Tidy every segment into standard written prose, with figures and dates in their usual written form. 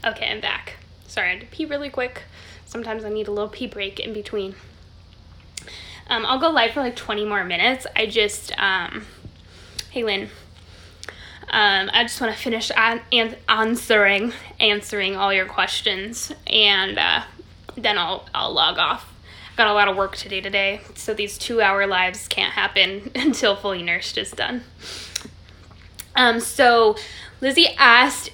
Okay, I'm back. Sorry, I had to pee really quick. Sometimes I need a little pee break in between. I'll go live for like 20 more minutes. I just, hey Lynn, I just want to finish answering all your questions, and then I'll log off. I've got a lot of work to do today, so these 2-hour lives can't happen until Fully Nursed is done. So Lizzie asked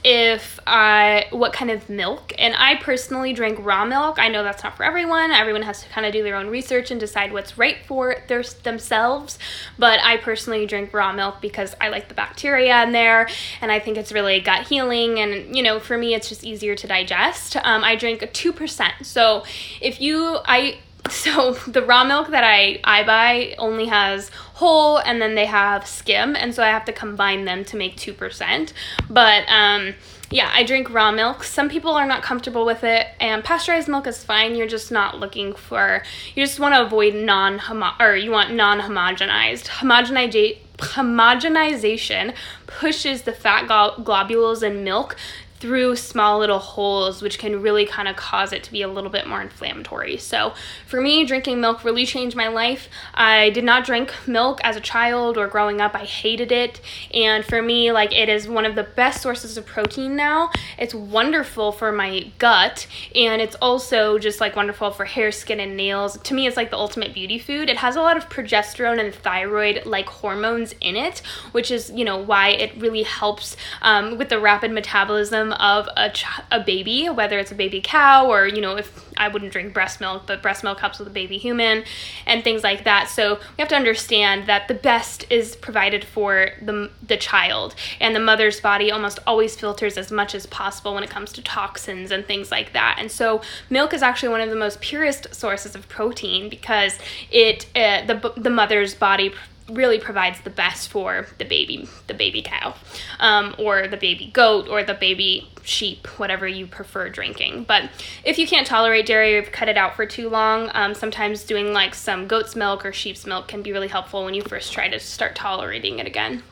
what kind of milk, and I personally drink raw milk. I know that's not for everyone. Everyone has to kind of do their own research and decide what's right for themselves, but I personally drink raw milk because I like the bacteria in there, and I think it's really gut healing, and, you know, for me, it's just easier to digest. I drink 2%, so So the raw milk that I buy only has whole, and then they have skim, and so I have to combine them to make 2%. But yeah, I drink raw milk. Some people are not comfortable with it, and pasteurized milk is fine. You're just not looking for, you just want to avoid non-homogenized. Homogenization pushes the fat globules in milk through small little holes, which can really kind of cause it to be a little bit more inflammatory. So for me, drinking milk really changed my life. I did not drink milk as a child or growing up. I hated it. And for me, like, it is one of the best sources of protein now. It's wonderful for my gut, and it's also just like wonderful for hair, skin, and nails. To me, it's like the ultimate beauty food. It has a lot of progesterone and thyroid like hormones in it, which is, you know, why it really helps with the rapid metabolism of a baby, whether it's a baby cow or, you know, if I wouldn't drink breast milk, but breast milk helps with a baby human and things like that. So we have to understand that the best is provided for the child, and the mother's body almost always filters as much as possible when it comes to toxins and things like that. And so milk is actually one of the most purest sources of protein because the mother's body really provides the best for the baby cow, or the baby goat, or the baby sheep, whatever you prefer drinking. But if you can't tolerate dairy or you've cut it out for too long, sometimes doing like some goat's milk or sheep's milk can be really helpful when you first try to start tolerating it again.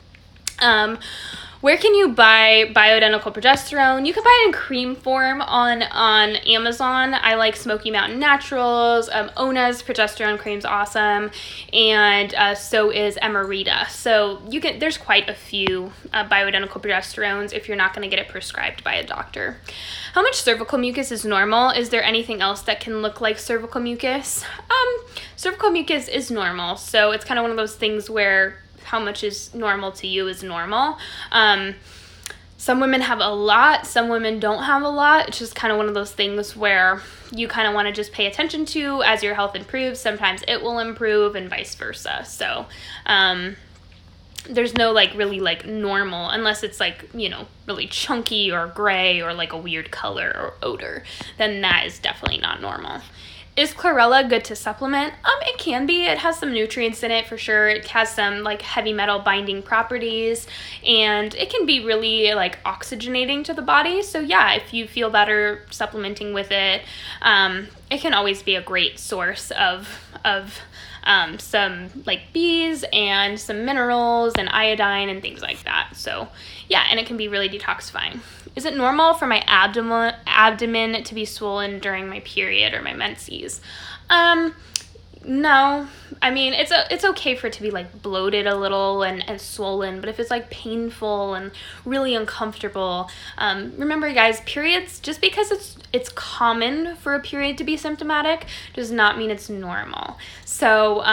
Where can you buy Bioidentical progesterone? You can buy it in cream form on Amazon. I like Smoky Mountain Naturals. Ona's progesterone cream's awesome, and so is Emerita. So there's quite a few Bioidentical progesterones if you're not going to get it prescribed by a doctor. How much cervical mucus is normal? Is there anything else that can look like cervical mucus? Cervical mucus is normal, so it's kind of one of those things where how much is normal to you is normal. Some women have a lot, some women don't have a lot. It's just kind of one of those things where you kind of want to just pay attention to as your health improves. Sometimes it will improve and vice versa. So there's no like really like normal, unless it's like, you know, really chunky or gray or like a weird color or odor, then that is definitely not normal. Is chlorella good to supplement? It can be. It has some nutrients in it for sure. It has some like heavy metal binding properties, and it can be really like oxygenating to the body. So yeah, if you feel better supplementing with it, it can always be a great source of some like bees and some minerals and iodine and things like that. So yeah, and it can be really detoxifying. Is it normal for my abdomen to be swollen during my period or my menses? No. I mean, it's okay for it to be like bloated a little and swollen, but if it's like painful and really uncomfortable, remember guys, periods, just because it's common for a period to be symptomatic does not mean it's normal. So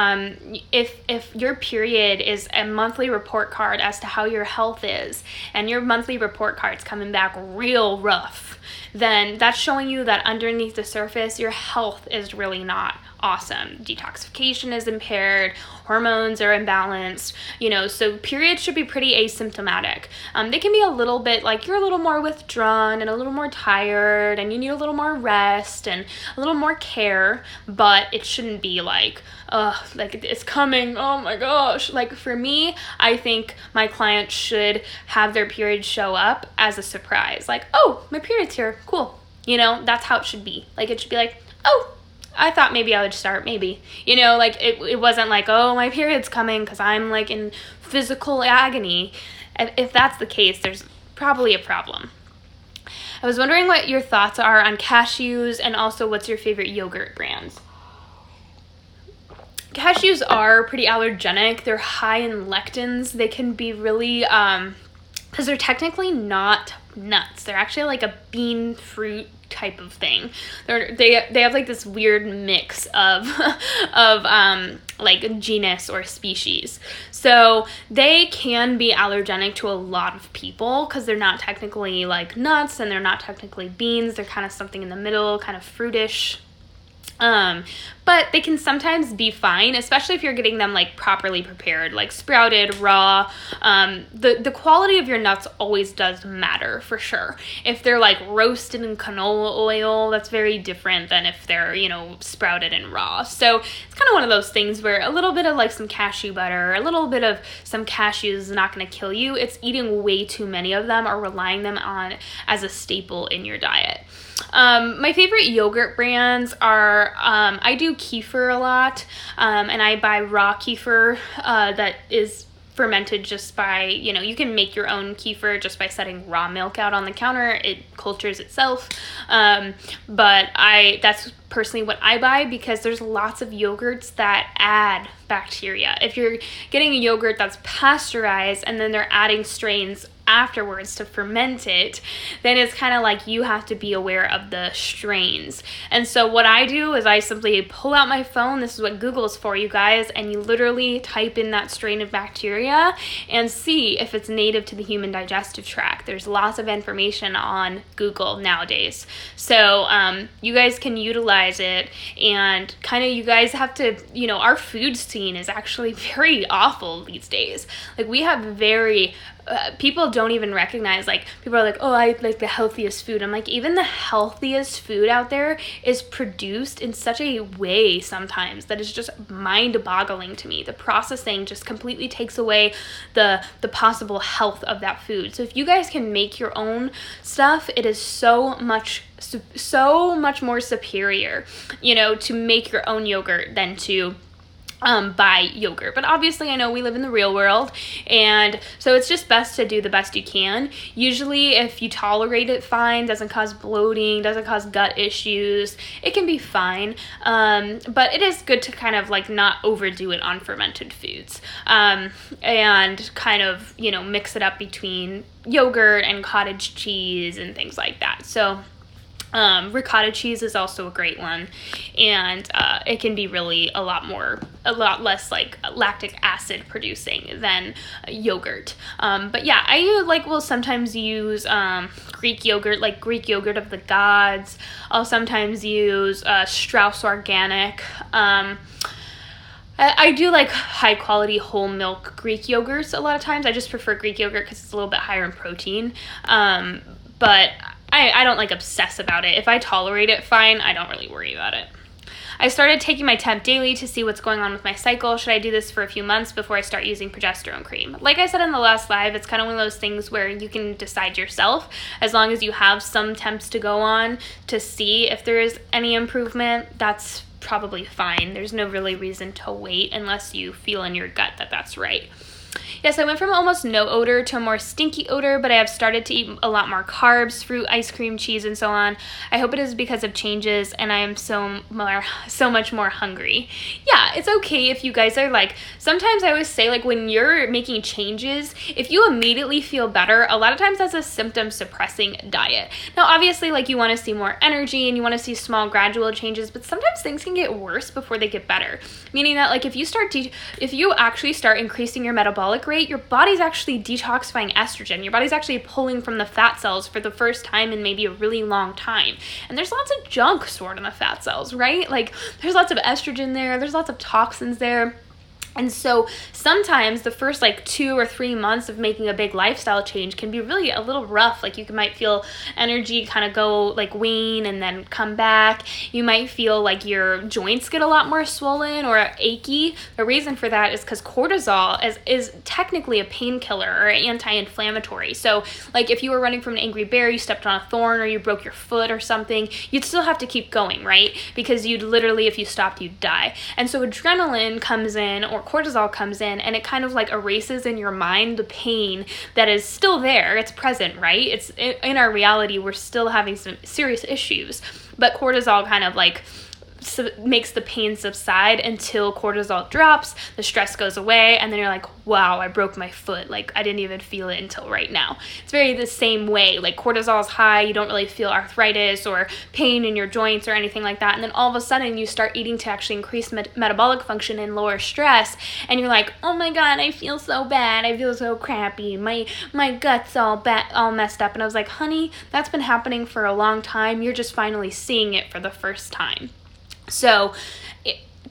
if your period is a monthly report card as to how your health is, and your monthly report card's coming back real rough, then that's showing you that underneath the surface your health is really not awesome. Detoxification is impaired, hormones are imbalanced, you know, so periods should be pretty asymptomatic. They can be a little bit like you're a little more withdrawn and a little more tired and you need a little more rest and a little more care, but it shouldn't be like it's coming, oh my gosh. Like for me, I think my clients should have their period show up as a surprise. Like, oh, my period's here, cool. You know, that's how it should be. Like it should be like, oh, I thought maybe I would start, maybe. You know, like it wasn't like, oh, my period's coming because I'm like in physical agony. If that's the case, there's probably a problem. I was wondering what your thoughts are on cashews, and also what's your favorite yogurt brands? Cashews are pretty allergenic. They're high in lectins. They can be really, because they're technically not nuts. They're actually like a bean fruit type of thing. They have like this weird mix of like genus or species. So they can be allergenic to a lot of people because they're not technically like nuts and they're not technically beans. They're kind of something in the middle, kind of fruitish. But they can sometimes be fine, especially if you're getting them like properly prepared, like sprouted, raw. The quality of your nuts always does matter for sure. If they're like roasted in canola oil, that's very different than if they're, sprouted and raw. So it's kind of one of those things where a little bit of like some cashew butter, a little bit of some cashews is not going to kill you. It's eating way too many of them or relying them on as a staple in your diet. My favorite yogurt brands are, I do kefir a lot, and I buy raw kefir that is fermented just by, you can make your own kefir just by setting raw milk out on the counter. It cultures itself, but that's personally what I buy because there's lots of yogurts that add bacteria. If you're getting a yogurt that's pasteurized and then they're adding strains afterwards to ferment it, then it's kind of like you have to be aware of the strains. And so what I do is I simply pull out my phone. This is what Google's for, you guys, and you literally type in that strain of bacteria and see if it's native to the human digestive tract. There's lots of information on Google nowadays. So you guys can utilize it, and kind of you guys have to, our food scene is actually very awful these days. Like we have very people don't even recognize, like, people are like, oh, I like the healthiest food. I'm like, even the healthiest food out there is produced in such a way sometimes that is just mind-boggling to me. The processing just completely takes away the possible health of that food. So if you guys can make your own stuff, it is so much more superior, to make your own yogurt than to buy yogurt. But obviously I know we live in the real world, and so it's just best to do the best you can. Usually if you tolerate it fine, doesn't cause bloating, doesn't cause gut issues, it can be fine. But it is good to kind of like not overdo it on fermented foods, and kind of, mix it up between yogurt and cottage cheese and things like that. So ricotta cheese is also a great one, and it can be really a lot less like lactic acid producing than yogurt. But yeah, I will sometimes use Greek yogurt, like Greek yogurt of the gods. I'll sometimes use Strauss Organic. I do like high quality whole milk Greek yogurts a lot of times. I just prefer Greek yogurt because it's a little bit higher in protein. But I don't obsess about it. If I tolerate it fine, I don't really worry about it. I started taking my temp daily to see what's going on with my cycle. Should I do this for a few months before I start using progesterone cream? Like I said in the last live, it's kind of one of those things where you can decide yourself, as long as you have some temps to go on to see if there is any improvement. That's probably fine. There's no really reason to wait unless you feel in your gut that that's right. Yes, I went from almost no odor to a more stinky odor, but I have started to eat a lot more carbs, fruit, ice cream, cheese, and so on. I hope it is because of changes, and I am so much more hungry. Yeah, it's okay if you guys are sometimes I always say, when you're making changes, if you immediately feel better, a lot of times that's a symptom suppressing diet. Now, obviously, you want to see more energy and you want to see small gradual changes, but sometimes things can get worse before they get better. Meaning that if you actually start increasing your metabolic rate, your body's actually detoxifying estrogen. Your body's actually pulling from the fat cells for the first time in maybe a really long time. And there's lots of junk stored in the fat cells, right? There's lots of estrogen there. There's lots of toxins there. And so sometimes the first 2 or 3 months of making a big lifestyle change can be really a little rough. You might feel energy kind of go wane and then come back. You might feel your joints get a lot more swollen or achy. The reason for that is because cortisol is technically a painkiller or anti-inflammatory. So if you were running from an angry bear, you stepped on a thorn, or you broke your foot or something, you'd still have to keep going, right? Because you'd literally, if you stopped, you'd die. And so adrenaline comes in, or cortisol comes in, and it kind of like erases in your mind the pain that is still there. It's present, right? It's in our reality, we're still having some serious issues, but cortisol kind of like makes the pain subside until cortisol drops, the stress goes away, and then you're like, wow, I broke my foot. Like, I didn't even feel it until right now. It's very the same way. Like, cortisol is high, you don't really feel arthritis or pain in your joints or anything like that, and then all of a sudden you start eating to actually increase metabolic function and lower stress, and you're like, oh my god, I feel so bad, I feel so crappy, my gut's all messed up. And I was like, honey, that's been happening for a long time, you're just finally seeing it for the first time. So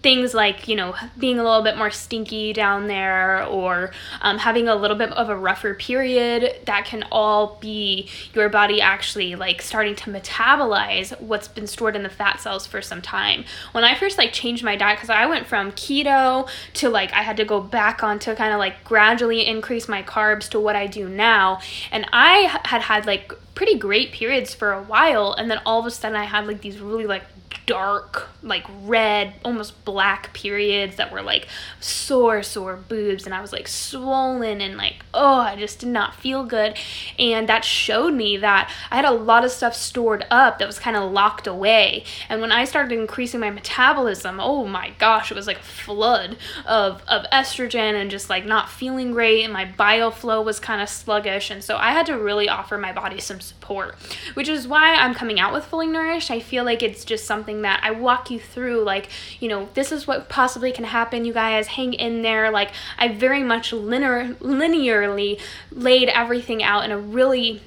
things like, you know, being a little bit more stinky down there, or having a little bit of a rougher period, that can all be your body actually like starting to metabolize what's been stored in the fat cells for some time. When I first like changed my diet, because I went from keto to like I had to go back on to kind of like gradually increase my carbs to what I do now, and I had like pretty great periods for a while, and then all of a sudden I had like these really like dark, like red, almost black periods that were like sore boobs, and I was like swollen and like, oh, I just did not feel good. And that showed me that I had a lot of stuff stored up that was kind of locked away. And when I started increasing my metabolism, oh my gosh, it was like a flood of estrogen and just like not feeling great, and my bile flow was kind of sluggish. And so I had to really offer my body some support, which is why I'm coming out with Fully Nourished. I feel like it's just something that I walk you through, like, you know, this is what possibly can happen, you guys, hang in there. Like, I very much linearly laid everything out in a really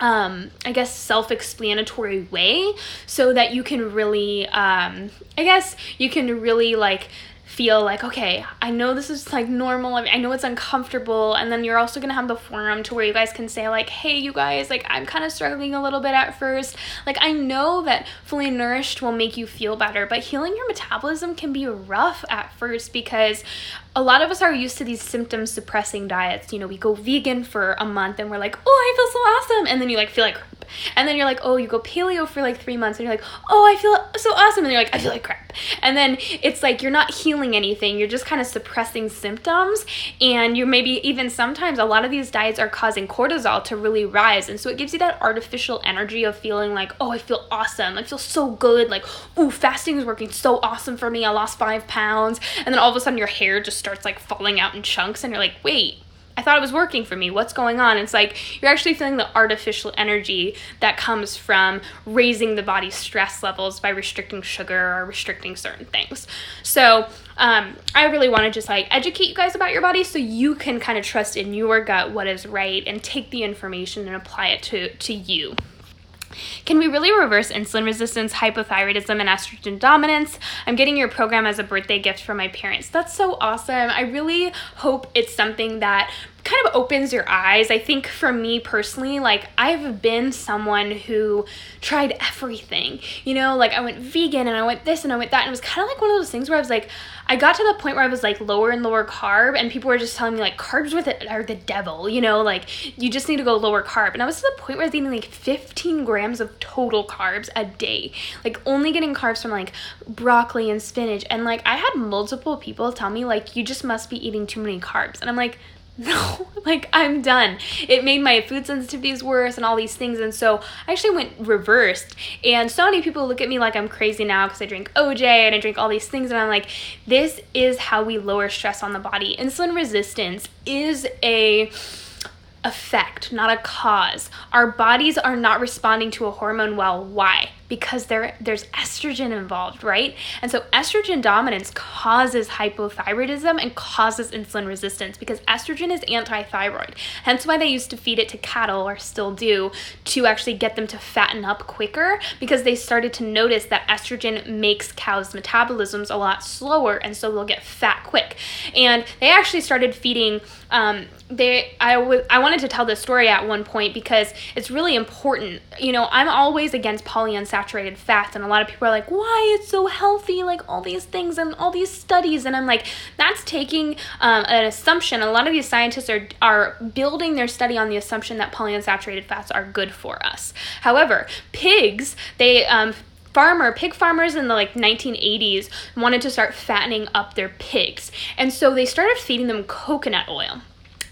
I guess self-explanatory way, so that you can really like feel like, okay, I know this is like normal, I know it's uncomfortable. And then you're also gonna have the forum to where you guys can say like, hey, you guys, like, I'm kind of struggling a little bit at first. Like, I know that Fully Nourished will make you feel better, but healing your metabolism can be rough at first, because a lot of us are used to these symptom suppressing diets. You know, we go vegan for a month and we're like, oh, I feel so awesome. And then you like feel like crap. And then you're like, oh, you go paleo for like 3 months and you're like, oh, I feel so awesome. And you're like, I feel like crap. And then it's like, you're not healing anything. You're just kind of suppressing symptoms. And you're maybe even sometimes a lot of these diets are causing cortisol to really rise. And so it gives you that artificial energy of feeling like, oh, I feel awesome. I feel so good. Like, ooh, fasting is working so awesome for me. I lost 5 pounds. And then all of a sudden your hair just starts like falling out in chunks, and you're like, wait, I thought it was working for me. What's going on? It's like you're actually feeling the artificial energy that comes from raising the body's stress levels by restricting sugar or restricting certain things. So I really want to just like educate you guys about your body, so you can kind of trust in your gut what is right and take the information and apply it to you. Can we really reverse insulin resistance, hypothyroidism, and estrogen dominance? I'm getting your program as a birthday gift from my parents. That's so awesome. I really hope it's something that kind of opens your eyes. I think for me personally, like, I've been someone who tried everything, you know, like I went vegan and I went this and I went that, and it was kind of like one of those things where I was like, I got to the point where I was like lower and lower carb, and people were just telling me like carbs with it are the devil, you know, like you just need to go lower carb. And I was to the point where I was eating like 15 grams of total carbs a day, like only getting carbs from like broccoli and spinach. And like I had multiple people tell me like, you just must be eating too many carbs. And I'm like, no, like I'm done. It made my food sensitivities worse and all these things. And so I actually went reversed. And so many people look at me like I'm crazy now because I drink OJ and I drink all these things. And I'm like, this is how we lower stress on the body. Insulin resistance is a effect, not a cause. Our bodies are not responding to a hormone well. Why? Because there's estrogen involved, right? And so estrogen dominance causes hypothyroidism and causes insulin resistance, because estrogen is anti-thyroid. Hence why they used to feed it to cattle, or still do, to actually get them to fatten up quicker, because they started to notice that estrogen makes cows' metabolisms a lot slower, and so they'll get fat quick. And they actually started feeding I wanted to tell this story at one point because it's really important. You know, I'm always against polyunsaturated fats, and a lot of people are like, why, it's so healthy, like all these things and all these studies. And I'm like, that's taking an assumption. A lot of these scientists are building their study on the assumption that polyunsaturated fats are good for us. However, pigs, they pig farmers in the like 1980s wanted to start fattening up their pigs. And so they started feeding them coconut oil,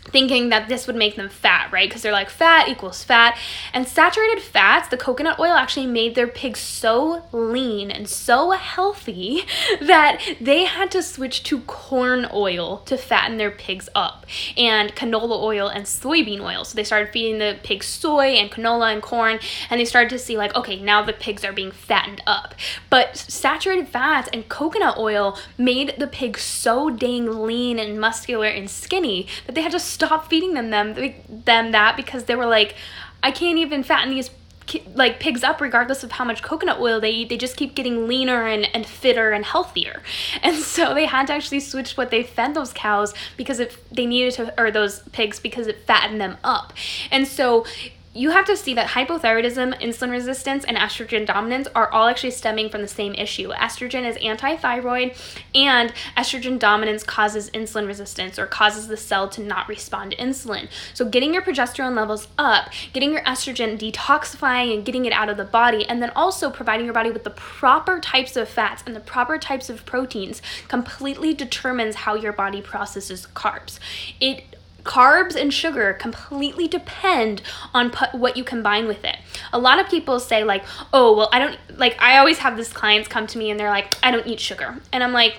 thinking that this would make them fat, right? Because they're like, fat equals fat. And saturated fats, the coconut oil actually made their pigs so lean and so healthy that they had to switch to corn oil to fatten their pigs up, and canola oil and soybean oil. So they started feeding the pigs soy and canola and corn, and they started to see like, okay, now the pigs are being fattened up. But saturated fats and coconut oil made the pigs so dang lean and muscular and skinny that they had to stop feeding them that, because they were like, I can't even fatten these like pigs up regardless of how much coconut oil they eat. They just keep getting leaner and fitter and healthier. And so they had to actually switch what they fed those cows because they needed to, or those pigs, because it fattened them up. And so you have to see that hypothyroidism, insulin resistance, and estrogen dominance are all actually stemming from the same issue. Estrogen is anti-thyroid, and estrogen dominance causes insulin resistance, or causes the cell to not respond to insulin. So getting your progesterone levels up, getting your estrogen detoxifying and getting it out of the body, and then also providing your body with the proper types of fats and the proper types of proteins completely determines how your body processes carbs. Carbs and sugar completely depend on what you combine with it. A lot of people say like, oh, well, I always have these clients come to me and they're like, I don't eat sugar. And I'm like,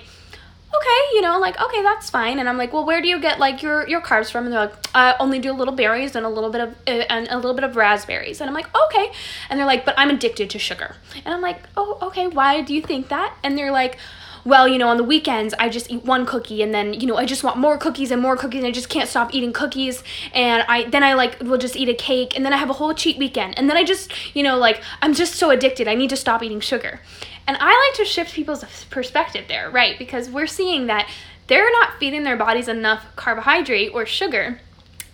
okay, okay, that's fine. And I'm like, well, where do you get like your carbs from? And they're like, I only do little berries and a little bit of raspberries. And I'm like, okay. And they're like, but I'm addicted to sugar. And I'm like, oh, okay, why do you think that? And they're like, well, on the weekends, I just eat one cookie, and then, I just want more cookies, and I just can't stop eating cookies, and I will just eat a cake, and then I have a whole cheat weekend, and then I just, I'm just so addicted, I need to stop eating sugar. And I like to shift people's perspective there, right? Because we're seeing that they're not feeding their bodies enough carbohydrate or sugar,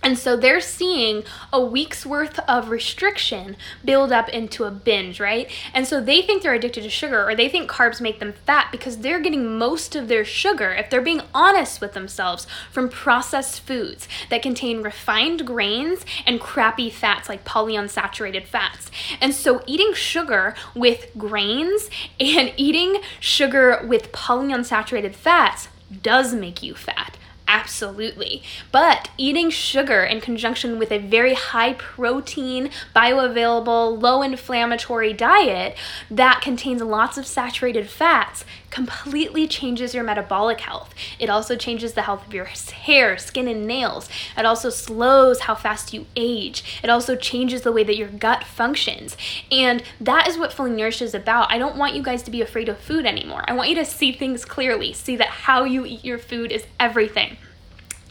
and so they're seeing a week's worth of restriction build up into a binge, right? And so they think they're addicted to sugar, or they think carbs make them fat, because they're getting most of their sugar, if they're being honest with themselves, from processed foods that contain refined grains and crappy fats like polyunsaturated fats. And so eating sugar with grains and eating sugar with polyunsaturated fats does make you fat. Absolutely. But eating sugar in conjunction with a very high protein, bioavailable, low inflammatory diet that contains lots of saturated fats completely changes your metabolic health. It also changes the health of your hair, skin, and nails. It also slows how fast you age. It also changes the way that your gut functions. And that is what Fully Nourished is about. I don't want you guys to be afraid of food anymore. I want you to see things clearly, see that how you eat your food is everything.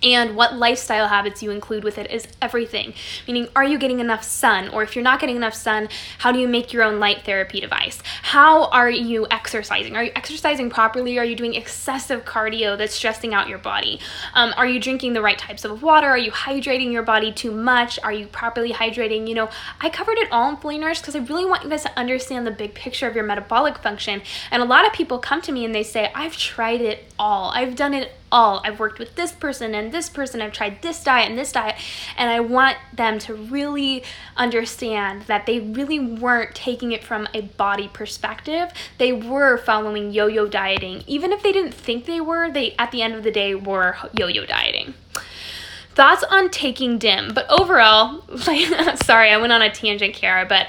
And what lifestyle habits you include with it is everything. Meaning, are you getting enough sun? Or if you're not getting enough sun, how do you make your own light therapy device? How are you exercising? Are you exercising properly? Are you doing excessive cardio that's stressing out your body? Are you drinking the right types of water? Are you hydrating your body too much? Are you properly hydrating? I covered it all in Fully Nourished because I really want you guys to understand the big picture of your metabolic function. And a lot of people come to me and they say, I've tried it all. I've done it all. I've worked with this person and this person. I've tried this diet and this diet. And I want them to really understand that they really weren't taking it from a body perspective. They were following yo-yo dieting. Even if they didn't think they were, they at the end of the day were yo-yo dieting. Thoughts on taking DIMM. But overall, sorry, I went on a tangent, Kiara, but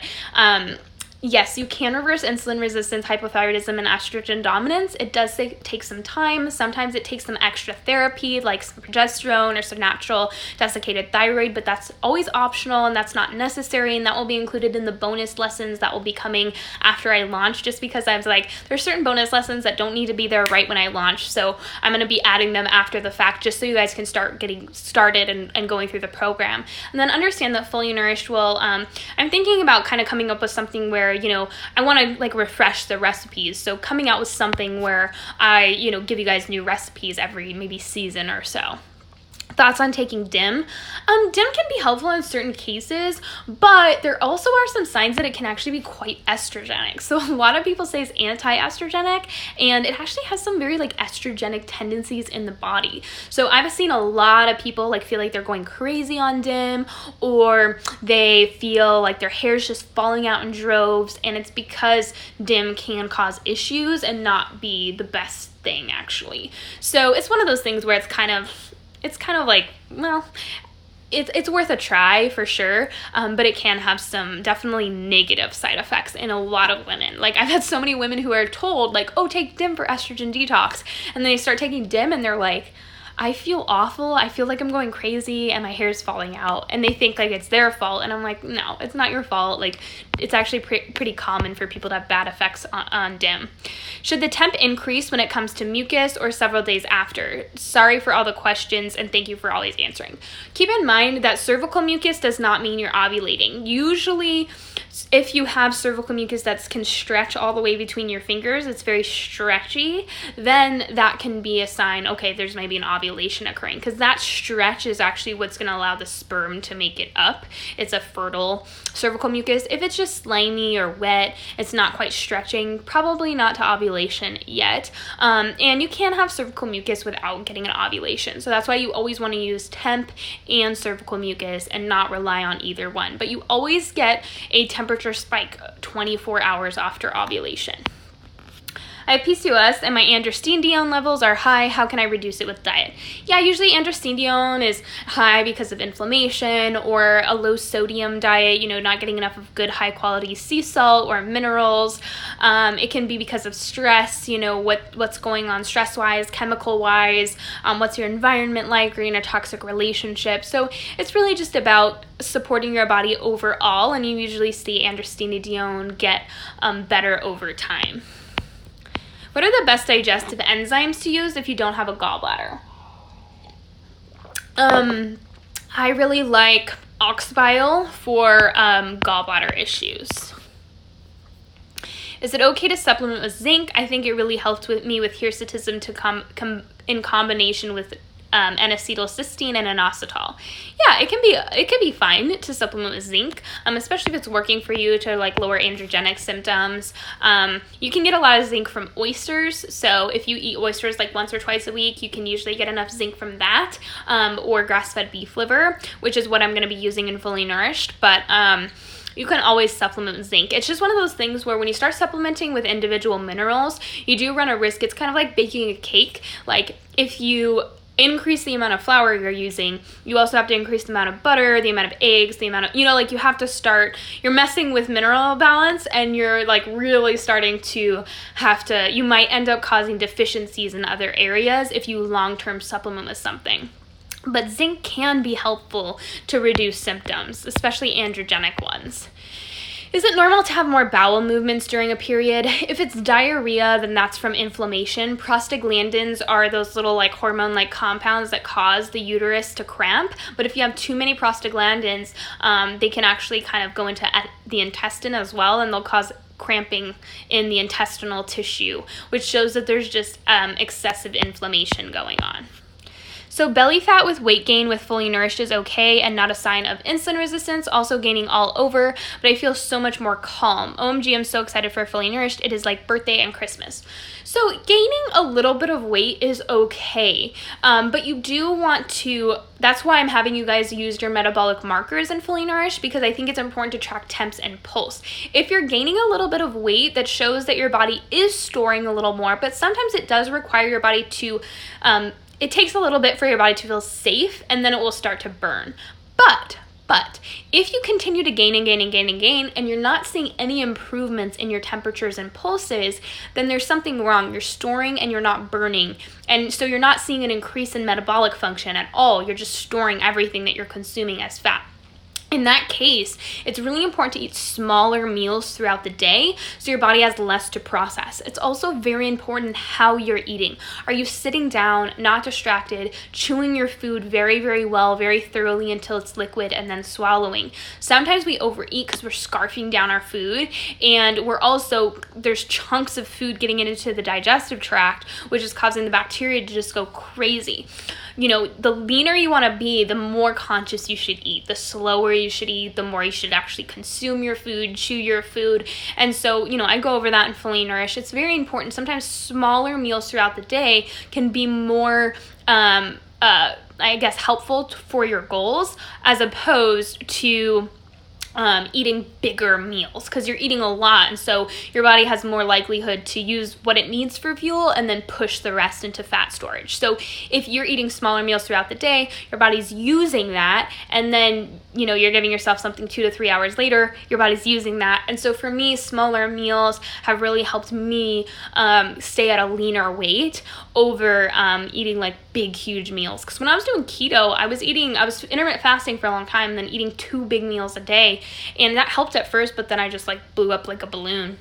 yes, you can reverse insulin resistance, hypothyroidism, and estrogen dominance. It does take some time. Sometimes it takes some extra therapy, like some progesterone or some natural desiccated thyroid, but that's always optional and that's not necessary, and that will be included in the bonus lessons that will be coming after I launch, just because I was like, there's certain bonus lessons that don't need to be there right when I launch, so I'm going to be adding them after the fact, just so you guys can start getting started and going through the program. And then understand that Fully Nourished will, I'm thinking about kind of coming up with something where I want to like refresh the recipes. So coming out with something where I, give you guys new recipes every maybe season or so. Thoughts on taking DIMM? DIMM can be helpful in certain cases, but there also are some signs that it can actually be quite estrogenic. So a lot of people say it's anti-estrogenic, and it actually has some very like estrogenic tendencies in the body. So I've seen a lot of people like feel like they're going crazy on DIMM, or they feel like their hair's just falling out in droves, and it's because DIMM can cause issues and not be the best thing actually. So it's one of those things where it's kind of like, well, it's worth a try for sure, but it can have some definitely negative side effects in a lot of women. Like I've had so many women who are told like, oh, take DIMM for estrogen detox, and they start taking DIMM and they're like, I feel awful, I feel like I'm going crazy and my hair's falling out, and they think like it's their fault, and I'm like, no, it's not your fault. Like it's actually pretty common for people to have bad effects on DIMM. Should the temp increase when it comes to mucus or several days after? Sorry for all the questions and thank you for always answering. Keep in mind that cervical mucus does not mean you're ovulating. Usually if you have cervical mucus that can stretch all the way between your fingers, it's very stretchy, then that can be a sign, okay, there's maybe an ovulation occurring, because that stretch is actually what's going to allow the sperm to make it up. It's a fertile cervical mucus. If it's just slimy or wet, it's not quite stretching, probably not to ovulation yet. And you can have cervical mucus without getting an ovulation. So that's why you always want to use temp and cervical mucus and not rely on either one. But you always get a temperature spike 24 hours after ovulation. I have PCOS and my androstenedione levels are high. How can I reduce it with diet? Yeah, usually androstenedione is high because of inflammation or a low sodium diet, not getting enough of good high quality sea salt or minerals. It can be because of stress, what's going on stress wise, chemical wise, what's your environment like, or in a toxic relationship. So it's really just about supporting your body overall, and you usually see androstenedione get better over time. What are the best digestive enzymes to use if you don't have a gallbladder? I really like ox bile for gallbladder issues. Is it okay to supplement with zinc? I think it really helped me with hirsutism to come in combination with N-acetylcysteine and inositol. Yeah, it can be fine to supplement with zinc, especially if it's working for you to like lower androgenic symptoms. You can get a lot of zinc from oysters, so if you eat oysters like once or twice a week, you can usually get enough zinc from that, or grass-fed beef liver, which is what I'm going to be using in Fully Nourished, but you can always supplement with zinc. It's just one of those things where when you start supplementing with individual minerals, you do run a risk. It's kind of like baking a cake. Like if you increase the amount of flour you're using, you also have to increase the amount of butter, the amount of eggs, the amount of, you have to start, you're messing with mineral balance, and you're like really starting to you might end up causing deficiencies in other areas if you long-term supplement with something. But zinc can be helpful to reduce symptoms, especially androgenic ones. Is it normal to have more bowel movements during a period? If it's diarrhea, then that's from inflammation. Prostaglandins are those little like hormone-like compounds that cause the uterus to cramp. But if you have too many prostaglandins, they can actually kind of go into the intestine as well, and they'll cause cramping in the intestinal tissue, which shows that there's just excessive inflammation going on. So belly fat with weight gain with Fully Nourished is okay and not a sign of insulin resistance, also gaining all over, but I feel so much more calm. OMG, I'm so excited for Fully Nourished. It is like birthday and Christmas. So gaining a little bit of weight is okay, but you do want to, that's why I'm having you guys use your metabolic markers in Fully Nourished, because I think it's important to track temps and pulse. If you're gaining a little bit of weight, that shows that your body is storing a little more, but sometimes it does require your body to, it takes a little bit for your body to feel safe, and then it will start to burn. But if you continue to gain and gain and gain and gain, and you're not seeing any improvements in your temperatures and pulses, then there's something wrong. You're storing and you're not burning. And so you're not seeing an increase in metabolic function at all. You're just storing everything that you're consuming as fat. In that case, it's really important to eat smaller meals throughout the day so your body has less to process. It's also very important how you're eating. Are you sitting down, not distracted, chewing your food very, very well, very thoroughly until it's liquid, and then swallowing? Sometimes we overeat because we're scarfing down our food, and there's chunks of food getting into the digestive tract, which is causing the bacteria to just go crazy. you know, the leaner you want to be, the more conscious you should eat, the slower you should eat, the more you should actually consume your food, chew your food. And so, you know, I go over that in Fully Nourished. It's very important. Sometimes smaller meals throughout the day can be more, I guess, helpful for your goals, as opposed to eating bigger meals, because you're eating a lot, and so your body has more likelihood to use what it needs for fuel and then push the rest into fat storage. So if you're eating smaller meals throughout the day, your body's using that, and then, you know, you're giving yourself something 2 to 3 hours later, your body's using that. And so for me, smaller meals have really helped me stay at a leaner weight over eating like big, huge meals. Because when I was doing keto, I was intermittent fasting for a long time, and then eating 2 big meals a day. And that helped at first, but then I just like blew up like a balloon.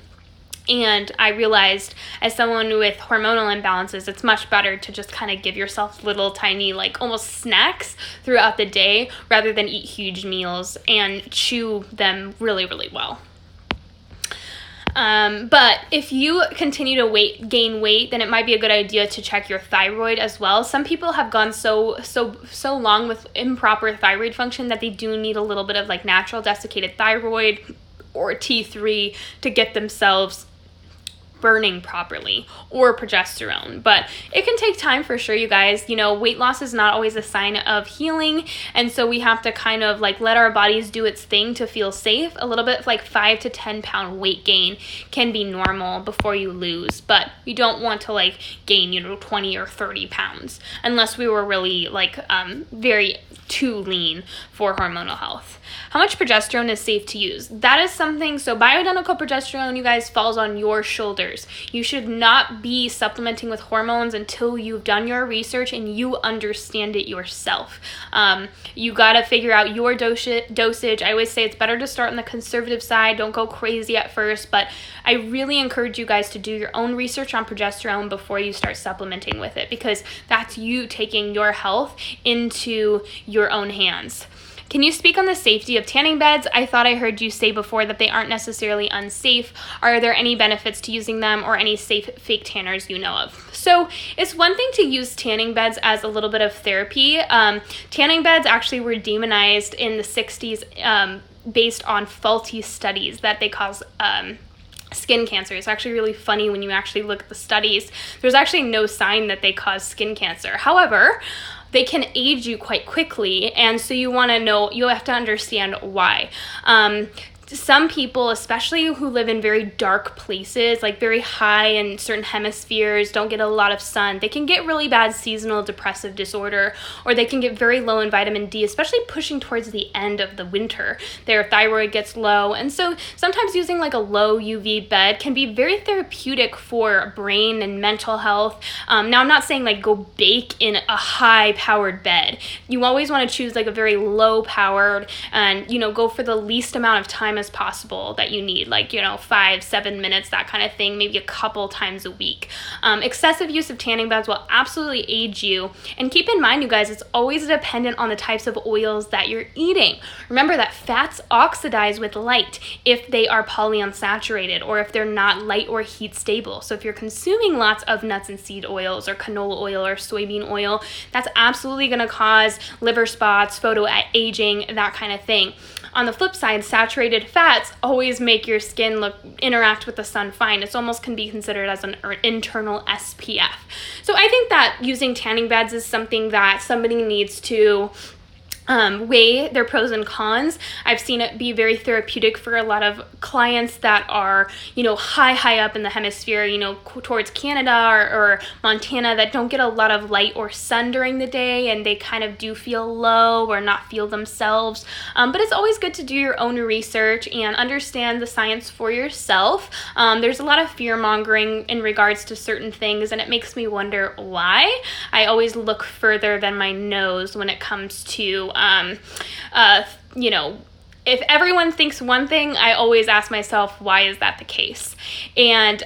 And I realized, as someone with hormonal imbalances, it's much better to just kind of give yourself little tiny, like almost snacks throughout the day, rather than eat huge meals and chew them really, really well. But if you continue to gain weight, then it might be a good idea to check your thyroid as well. Some people have gone so long with improper thyroid function that they do need a little bit of like natural desiccated thyroid or T3 to get themselves burning properly, or progesterone. But it can take time for sure, you guys. You know, weight loss is not always a sign of healing, and so we have to kind of like let our bodies do its thing to feel safe. A little bit, like 5 to 10 pound weight gain can be normal before you lose, but you don't want to like gain, you know, 20 or 30 pounds unless we were really like very too lean for hormonal health. How much progesterone is safe to use? That is something, so bioidentical progesterone, you guys, falls on your shoulders. You should not be supplementing with hormones until you've done your research and you understand it yourself. You gotta figure out your dosage. I always say it's better to start on the conservative side. Don't go crazy at first, but I really encourage you guys to do your own research on progesterone before you start supplementing with it, because that's you taking your health into your own hands. Can you speak on the safety of tanning beds? I thought I heard you say before that they aren't necessarily unsafe. Are there any benefits to using them, or any safe fake tanners you know of? So it's one thing to use tanning beds as a little bit of therapy. Tanning beds actually were demonized in the 60s based on faulty studies that they cause skin cancer. It's actually really funny when you actually look at the studies. There's actually no sign that they cause skin cancer. However, they can age you quite quickly, and so you have to understand why. Some people, especially who live in very dark places, like very high in certain hemispheres, don't get a lot of sun, they can get really bad seasonal depressive disorder, or they can get very low in vitamin D, especially pushing towards the end of the winter. Their thyroid gets low, and so sometimes using like a low UV bed can be very therapeutic for brain and mental health. Now, I'm not saying like go bake in a high-powered bed. You always want to choose like a very low-powered, and, you know, go for the least amount of time as possible that you need, like, you know, 5-7 minutes, that kind of thing, maybe a couple times a week. Excessive use of tanning beds will absolutely age you, and keep in mind, you guys, it's always dependent on the types of oils that you're eating. Remember that fats oxidize with light if they are polyunsaturated, or if they're not light or heat stable. So if you're consuming lots of nuts and seed oils, or canola oil, or soybean oil, that's absolutely going to cause liver spots, photo aging, that kind of thing. On the flip side, saturated fats always make your skin interact with the sun fine. It almost can be considered as an internal SPF. So I think that using tanning beds is something that somebody needs to weigh their pros and cons. I've seen it be very therapeutic for a lot of clients that are, you know, high up in the hemisphere, you know, towards Canada or Montana, that don't get a lot of light or sun during the day, and they kind of do feel low or not feel themselves. But it's always good to do your own research and understand the science for yourself. There's a lot of fear mongering in regards to certain things, and it makes me wonder why. I always look further than my nose when it comes to you know, if everyone thinks one thing, I always ask myself, why is that the case? And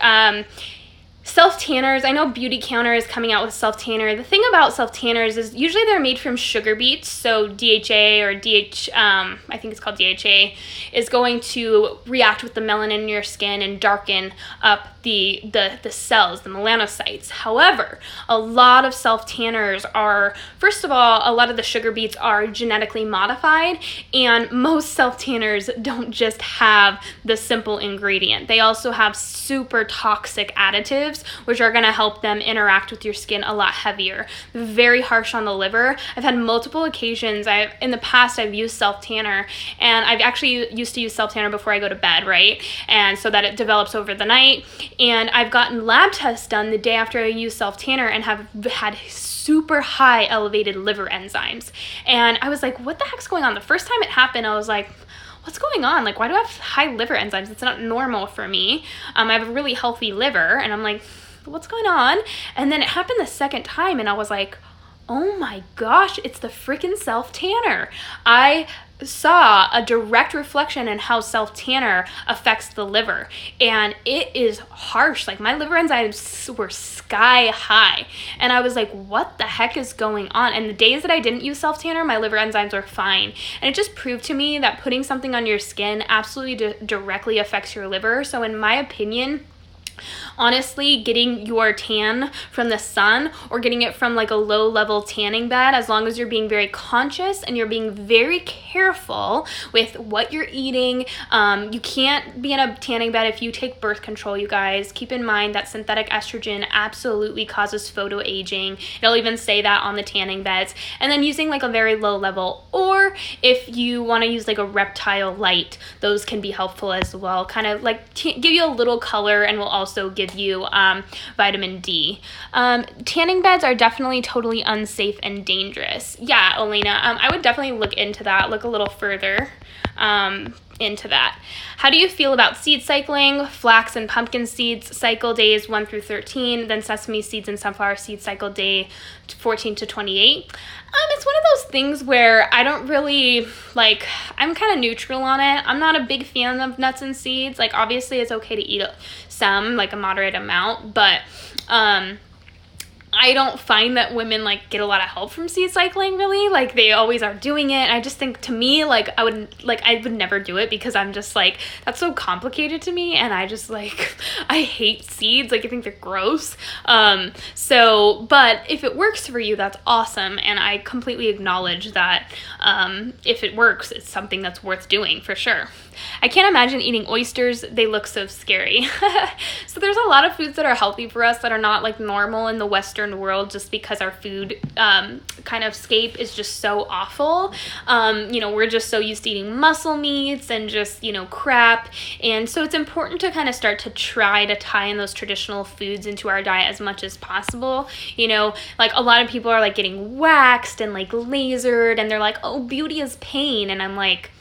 self-tanners, I know Beauty Counter is coming out with self-tanner. The thing about self-tanners is usually they're made from sugar beets, so DHA or I think it's called DHA, is going to react with the melanin in your skin and darken up the cells, the melanocytes. However, a lot of self-tanners are, first of all, a lot of the sugar beets are genetically modified, and most self-tanners don't just have the simple ingredient. They also have super toxic additives, which are going to help them interact with your skin a lot heavier. Very harsh on the liver. I've had multiple occasions. In the past, I've used self-tanner, and I've actually used to use self-tanner before I go to bed, right? And so that it develops over the night. And I've gotten lab tests done the day after I use self-tanner and have had super high elevated liver enzymes. And I was like, what the heck's going on? The first time it happened, I was like, what's going on? Like, why do I have high liver enzymes? It's not normal for me. I have a really healthy liver, and I'm like, what's going on? And then it happened the second time, and I was like, oh my gosh, it's the freaking self-tanner. I saw a direct reflection in how self-tanner affects the liver, and it is harsh. Like, my liver enzymes were sky high, and I was like, what the heck is going on? And the days that I didn't use self-tanner, my liver enzymes were fine. And it just proved to me that putting something on your skin absolutely directly affects your liver. So in my opinion, honestly, getting your tan from the sun or getting it from like a low level tanning bed, as long as you're being very conscious and you're being very careful with what you're eating. You can't be in a tanning bed if you take birth control, you guys. Keep in mind that synthetic estrogen absolutely causes photoaging. It'll even say that on the tanning beds. And then using like a very low level, or if you want to use like a reptile light, those can be helpful as well. Kind of like give you a little color, and will also give you vitamin D. Tanning beds are definitely totally unsafe and dangerous. Yeah, Elena, I would definitely look into that, look a little further into that. How do you feel about seed cycling? Flax and pumpkin seeds cycle days 1 through 13, then sesame seeds and sunflower seeds cycle day 14 to 28. It's one of those things where I don't really, like, I'm kind of neutral on it. I'm not a big fan of nuts and seeds. Like, obviously it's okay to eat some, like a moderate amount, but I don't find that women like get a lot of help from seed cycling, really. Like, they always are doing it. I just think, to me, like, I would never do it, because I'm just like, that's so complicated to me, and I just like, I hate seeds. Like, I think they're gross. But if it works for you, that's awesome, and I completely acknowledge that if it works, it's something that's worth doing for sure. I can't imagine eating oysters. They look so scary. So there's a lot of foods that are healthy for us that are not like normal in the Western world, just because our food kind of scape is just so awful. We're just so used to eating muscle meats and just, crap. And so it's important to kind of start to try to tie in those traditional foods into our diet as much as possible. Like, a lot of people are like getting waxed and like lasered, and they're like, oh, beauty is pain. And I'm like,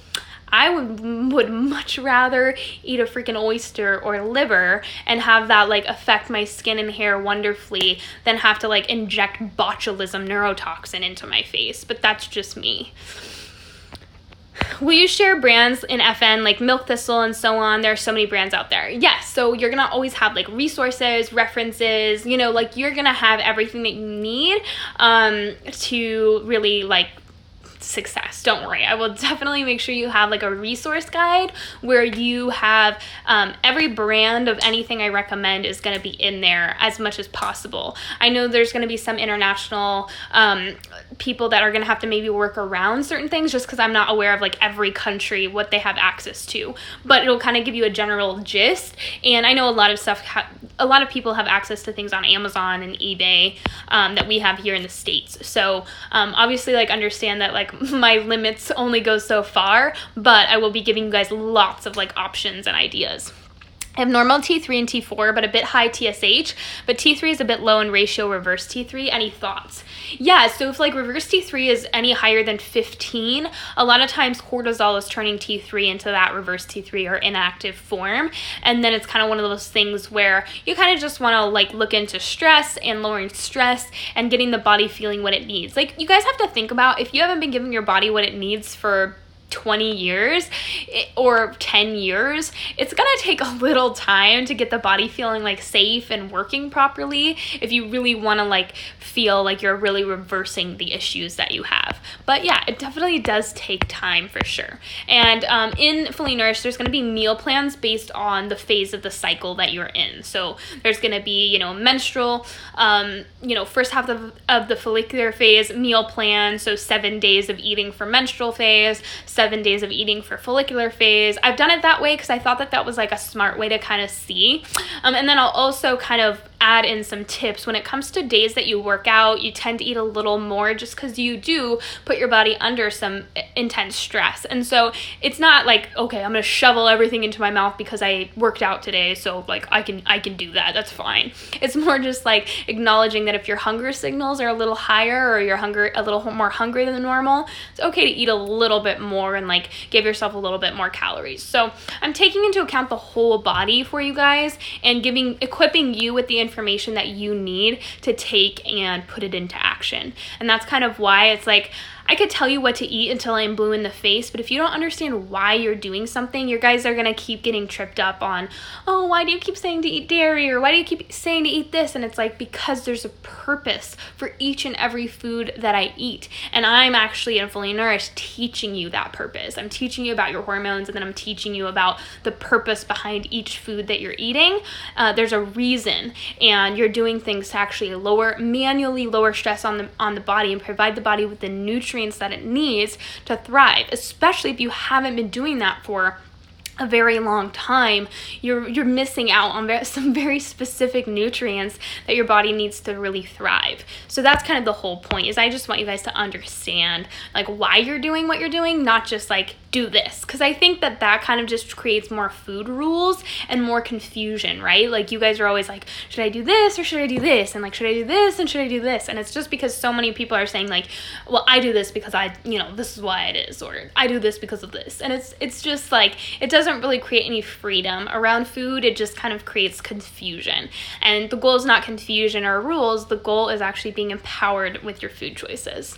I would much rather eat a freaking oyster or liver and have that like affect my skin and hair wonderfully than have to like inject botulism neurotoxin into my face. But that's just me. Will you share brands in FN like Milk Thistle and so on? There are so many brands out there. Yes, so you're gonna always have like resources, references, like you're gonna have everything that you need to really like success. Don't worry. I will definitely make sure you have like a resource guide where you have every brand of anything I recommend is going to be in there as much as possible. I know there's going to be some international people that are going to have to maybe work around certain things, just because I'm not aware of like every country, what they have access to, but it'll kind of give you a general gist. And I know a lot of people have access to things on Amazon and eBay that we have here in the States. So obviously, like, understand that like my limits only go so far, but I will be giving you guys lots of like options and ideas. I have normal T3 and T4, but a bit high TSH, but T3 is a bit low in ratio reverse T3. Any thoughts? Yeah, so if like reverse T3 is any higher than 15, a lot of times cortisol is turning T3 into that reverse T3 or inactive form. And then it's kind of one of those things where you kind of just want to like look into stress and lowering stress and getting the body feeling what it needs. Like, you guys have to think about, if you haven't been giving your body what it needs for 20 years or 10 years, it's gonna take a little time to get the body feeling like safe and working properly if you really want to like feel like you're really reversing the issues that you have. But yeah, it definitely does take time for sure. And in Fully Nourished, there's going to be meal plans based on the phase of the cycle that you're in. So there's going to be, you know, menstrual, first half of the follicular phase meal plan. So 7 days of eating for menstrual phase, 7 days of eating for follicular phase. I've done it that way because I thought that was like a smart way to kind of see. And then I'll also kind of add in some tips. When it comes to days that you work out, you tend to eat a little more just because you do put your body under some intense stress. And so it's not like, okay, I'm gonna shovel everything into my mouth because I worked out today, so like I can do that, that's fine. It's more just like acknowledging that if your hunger signals are a little higher or you're a little more hungry than normal, it's okay to eat a little bit more and like give yourself a little bit more calories. So I'm taking into account the whole body for you guys and equipping you with the information that you need to take and put it into action. And that's kind of why it's like, I could tell you what to eat until I'm blue in the face, but if you don't understand why you're doing something, your guys are going to keep getting tripped up on, oh, why do you keep saying to eat dairy? Or why do you keep saying to eat this? And it's like, because there's a purpose for each and every food that I eat. And I'm actually in Fully Nourished teaching you that purpose. I'm teaching you about your hormones, and then I'm teaching you about the purpose behind each food that you're eating. There's a reason, and you're doing things to actually manually lower stress on the body and provide the body with the nutrients that it needs to thrive, especially if you haven't been doing that for a very long time. You're missing out on some very specific nutrients that your body needs to really thrive. So that's kind of the whole point, is I just want you guys to understand like why you're doing what you're doing, not just like do this, because I think that kind of just creates more food rules and more confusion, right? Like you guys are always like, should I do this or should I do this, and like should I do this and should I do this? And it's just because so many people are saying like, well, I do this because this is why it is, or I do this because of this. And it's just like, it doesn't really create any freedom around food. It just kind of creates confusion. And the goal is not confusion or rules. The goal is actually being empowered with your food choices.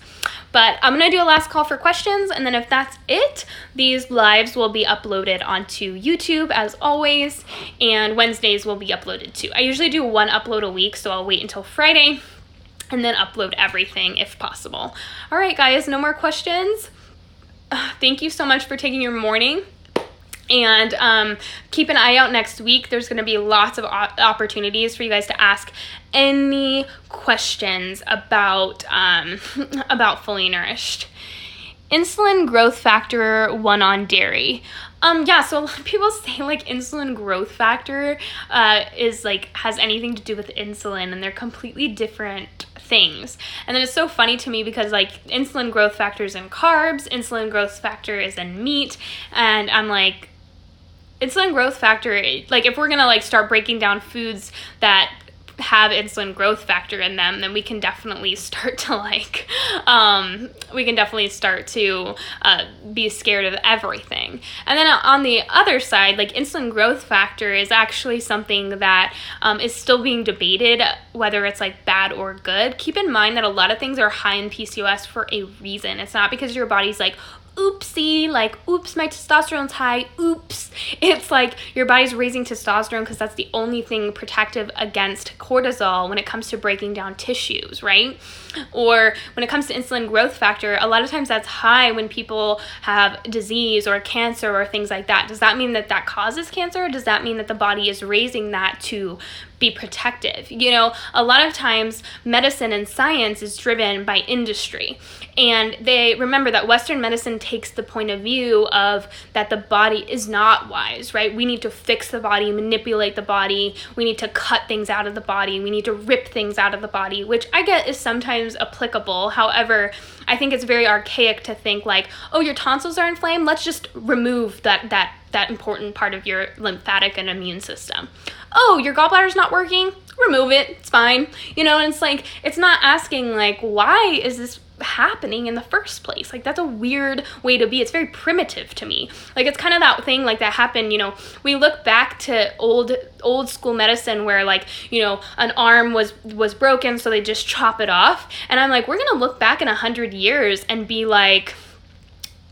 But I'm going to do a last call for questions, and then if that's it, these lives will be uploaded onto YouTube as always, and Wednesdays will be uploaded too. I usually do one upload a week, so I'll wait until Friday and then upload everything if possible. All right, guys, no more questions. Thank you so much for taking your morning. And keep an eye out next week. There's going to be lots of opportunities for you guys to ask any questions about Fully Nourished. Insulin growth factor 1 on dairy. So a lot of people say like insulin growth factor has anything to do with insulin, and they're completely different things. And then it's so funny to me because like insulin growth factor is in carbs, insulin growth factor is in meat, and I'm like, insulin growth factor, like if we're gonna like start breaking down foods that have insulin growth factor in them, then we can definitely start to be scared of everything. And then on the other side, like insulin growth factor is actually something that is still being debated whether it's like bad or good. Keep in mind that a lot of things are high in PCOS for a reason. It's not because your body's like, oopsie, like, oops, my testosterone's high, oops. It's like your body's raising testosterone because that's the only thing protective against cortisol when it comes to breaking down tissues, right? Or when it comes to insulin growth factor, a lot of times that's high when people have disease or cancer or things like that. Does that mean that causes cancer? Or does that mean that the body is raising that to be protective? A lot of times medicine and science is driven by industry. And they remember that Western medicine takes the point of view of that the body is not wise, right? We need to fix the body, manipulate the body. We need to cut things out of the body. We need to rip things out of the body, which I get is sometimes applicable. However, I think it's very archaic to think like, oh, your tonsils are inflamed. Let's just remove that important part of your lymphatic and immune system. Oh, your gallbladder's not working. Remove it. It's fine. And it's like, it's not asking like, why is this happening in the first place? Like, that's a weird way to be. It's very primitive to me. Like, it's kind of that thing like that happened, we look back to old school medicine where like, an arm was broken, so they just chop it off. And I'm like, we're gonna look back in 100 years and be like,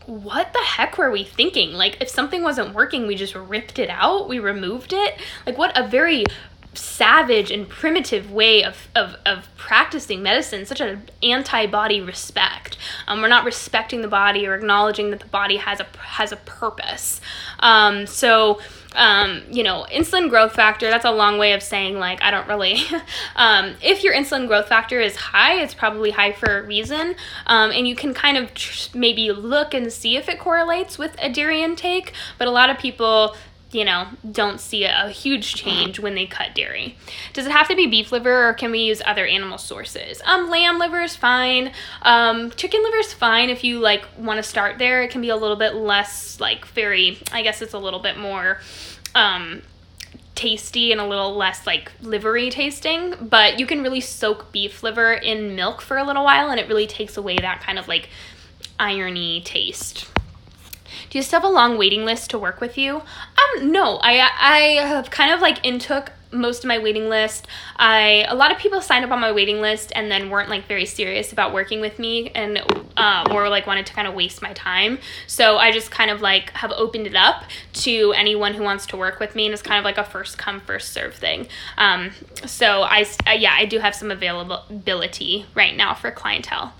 what the heck were we thinking? Like, if something wasn't working, we just ripped it out, we removed it. Like, what a very savage and primitive way of practicing medicine, such an anti-body respect. We're not respecting the body or acknowledging that the body has a purpose. Insulin growth factor, that's a long way of saying, like, I don't really, if your insulin growth factor is high, it's probably high for a reason. And you can kind of maybe look and see if it correlates with a dairy intake, but a lot of people, don't see a huge change when they cut dairy. Does it have to be beef liver, or can we use other animal sources? Lamb liver is fine. Chicken liver is fine if you want to start there. It can be a little bit less I guess it's a little bit more tasty and a little less livery tasting, but you can really soak beef liver in milk for a little while and it really takes away that kind of irony taste. Do you still have a long waiting list to work with you? No, I have kind of intook most of my waiting list. A lot of people signed up on my waiting list and then weren't very serious about working with me and or wanted to kind of waste my time. So I just kind of have opened it up to anyone who wants to work with me, and it's kind of a first come first serve thing. So I do have some availability right now for clientele.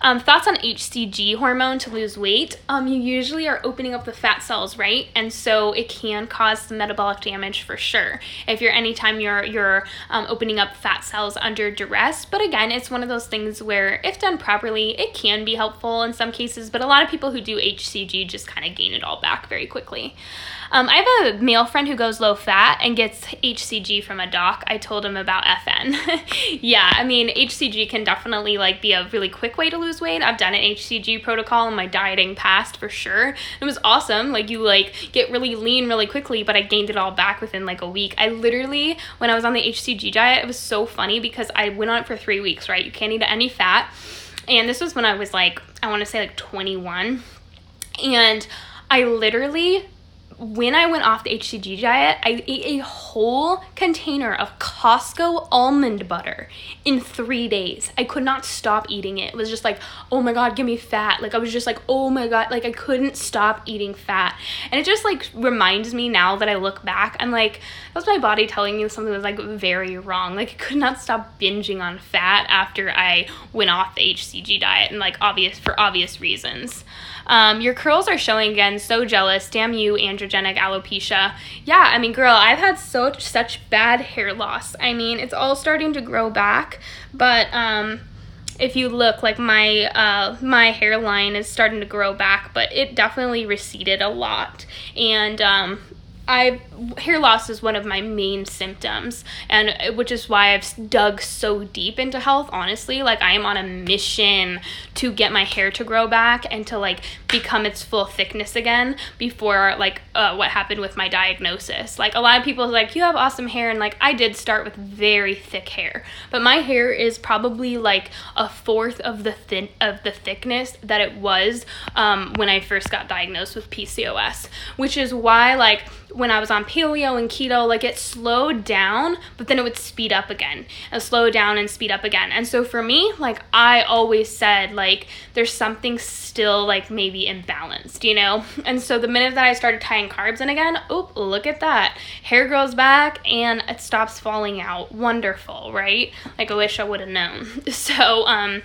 Thoughts on HCG hormone to lose weight? You usually are opening up the fat cells, right? And so it can cause some metabolic damage for sure. If anytime you're opening up fat cells under duress. But again, it's one of those things where if done properly, it can be helpful in some cases, but a lot of people who do HCG just kind of gain it all back very quickly. I have a male friend who goes low fat and gets HCG from a doc. I told him about FN. Yeah, I mean, HCG can definitely be a really quick way to lose weight. I've done an HCG protocol in my dieting past for sure. It was awesome. You get really lean really quickly, but I gained it all back within a week. I literally, when I was on the HCG diet, it was so funny because I went on it for 3 weeks, right? You can't eat any fat. And this was when I was I want to say 21. And I literally, when I went off the HCG diet, I ate a whole container of Costco almond butter in 3 days. I could not stop eating it. It was just oh my God, give me fat. I was just oh my God, I couldn't stop eating fat. And it just reminds me now that I look back, I'm that was my body telling me something that was very wrong. I could not stop binging on fat after I went off the HCG diet, and for obvious reasons. Your curls are showing again, so jealous. Damn you, androgenic alopecia. Yeah, I mean, girl, I've had such bad hair loss. I mean, it's all starting to grow back, but if you look, my hairline is starting to grow back, but it definitely receded a lot. And hair loss is one of my main symptoms, and which is why I've dug so deep into health, honestly. I am on a mission to get my hair to grow back and to become its full thickness again before what happened with my diagnosis. A lot of people are you have awesome hair, and I did start with very thick hair, but my hair is probably a fourth of the thickness that it was when I first got diagnosed with PCOS, which is why when I was on paleo and keto, it slowed down, but then it would speed up again, and slow down and speed up again. And so for me, I always said, there's something still maybe imbalanced, And so the minute that I started tying carbs in again, oh, look at that. Hair grows back and it stops falling out. Wonderful, right? I wish I would have known. So,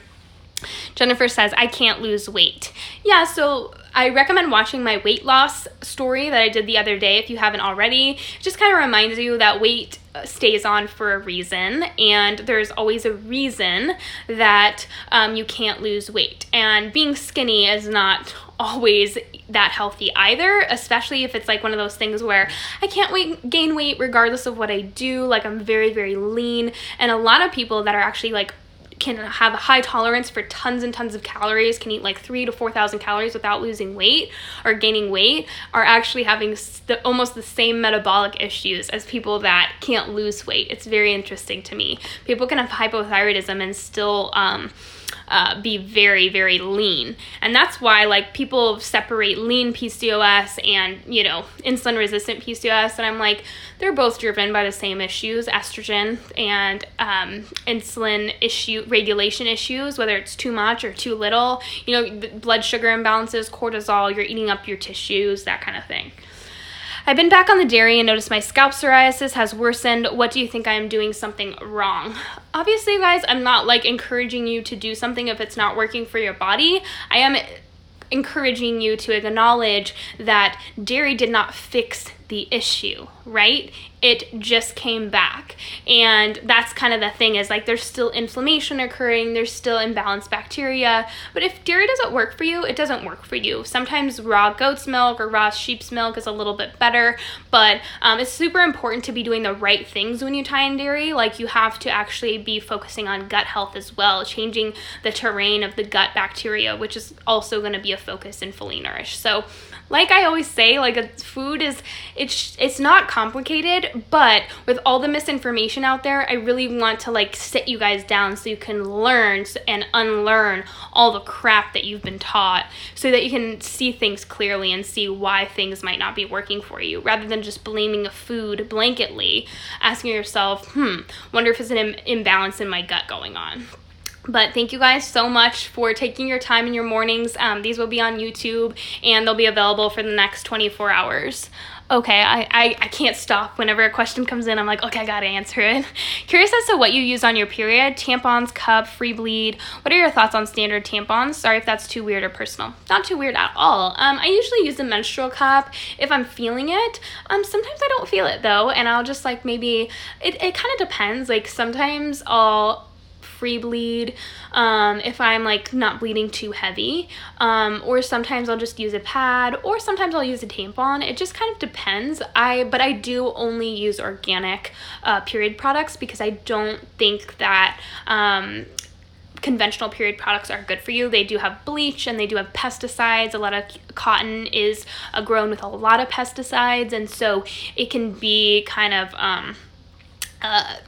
Jennifer says, I can't lose weight. Yeah, so I recommend watching my weight loss story that I did the other day if you haven't already. It just kind of reminds you that weight stays on for a reason, and there's always a reason that you can't lose weight. And being skinny is not always that healthy either, especially if it's one of those things where I can't gain weight regardless of what I do. I'm very, very lean, and a lot of people that are actually can have a high tolerance for tons and tons of calories, can eat 3,000 to 4,000 calories without losing weight or gaining weight, are actually having almost the same metabolic issues as people that can't lose weight. It's very interesting to me. People can have hypothyroidism and still be very, very lean. And that's why like people separate lean PCOS and, you know, insulin resistant PCOS. And I'm like, they're both driven by the same issues, estrogen and insulin regulation issues, whether it's too much or too little, you know, blood sugar imbalances, cortisol, you're eating up your tissues, that kind of thing. I've been back on the dairy and noticed my scalp psoriasis has worsened. What do you think I am doing something wrong? Obviously, guys, I'm not like encouraging you to do something if it's not working for your body. I am encouraging you to acknowledge that dairy did not fix the issue, right? It just came back. And that's kind of the thing, is like there's still inflammation occurring, there's still imbalanced bacteria. But if dairy doesn't work for you, it doesn't work for you. Sometimes raw goat's milk or raw sheep's milk is a little bit better, but it's super important to be doing the right things when you tie in dairy. Like you have to actually be focusing on gut health as well, changing the terrain of the gut bacteria, which is also going to be a focus in Fully Nourished. So like I always say, like food is, it's not complicated, but with all the misinformation out there, I really want to like sit you guys down so you can learn and unlearn all the crap that you've been taught, so that you can see things clearly and see why things might not be working for you, rather than just blaming a food blanketly, asking yourself, wonder if there's an imbalance in my gut going on. But thank you guys so much for taking your time in your mornings. These will be on YouTube and they'll be available for the next 24 hours. Okay, I can't stop. Whenever a question comes in, I'm like, okay, I gotta answer it. Curious as to what you use on your period, tampons, cup, free bleed. What are your thoughts on standard tampons? Sorry if that's too weird or personal. Not too weird at all. I usually use a menstrual cup if I'm feeling it. Sometimes I don't feel it though, and I'll just like maybe, it kind of depends. Like sometimes I'll free bleed if I'm like not bleeding too heavy, or sometimes I'll just use a pad, or sometimes I'll use a tampon. It just kind of depends. But I do only use organic period products, because I don't think that conventional period products are good for you. They do have bleach and they do have pesticides. A lot of cotton is grown with a lot of pesticides, and so it can be kind of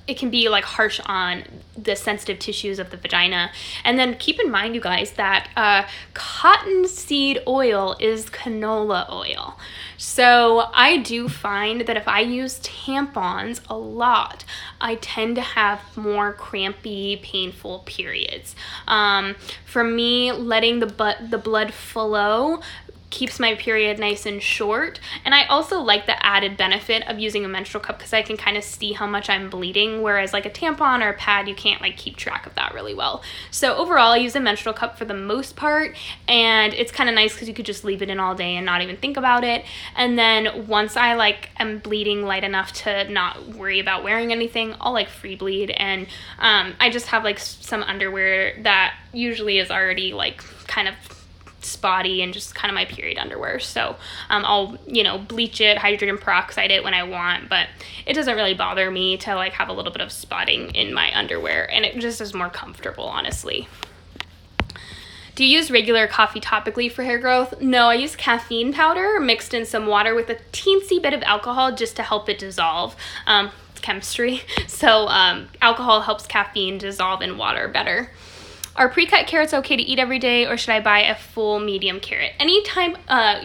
it can be like harsh on the sensitive tissues of the vagina. And then keep in mind, you guys, that cottonseed oil is canola oil. So I do find that if I use tampons a lot, I tend to have more crampy, painful periods. For me, letting the blood flow keeps my period nice and short. And I also like the added benefit of using a menstrual cup, because I can kind of see how much I'm bleeding, whereas like a tampon or a pad, you can't like keep track of that really well. So overall, I use a menstrual cup for the most part, and it's kind of nice because you could just leave it in all day and not even think about it. And then once I like am bleeding light enough to not worry about wearing anything, I'll like free bleed. And I just have like some underwear that usually is already like kind of spotty and just kind of my period underwear. So I'll, you know, bleach it, hydrogen peroxide it when I want, but it doesn't really bother me to like have a little bit of spotting in my underwear, and it just is more comfortable, honestly. Do you use regular coffee topically for hair growth? No, I use caffeine powder mixed in some water with a teensy bit of alcohol just to help it dissolve. It's chemistry. So alcohol helps caffeine dissolve in water better. Are pre-cut carrots okay to eat every day, or should I buy a full medium carrot? Anytime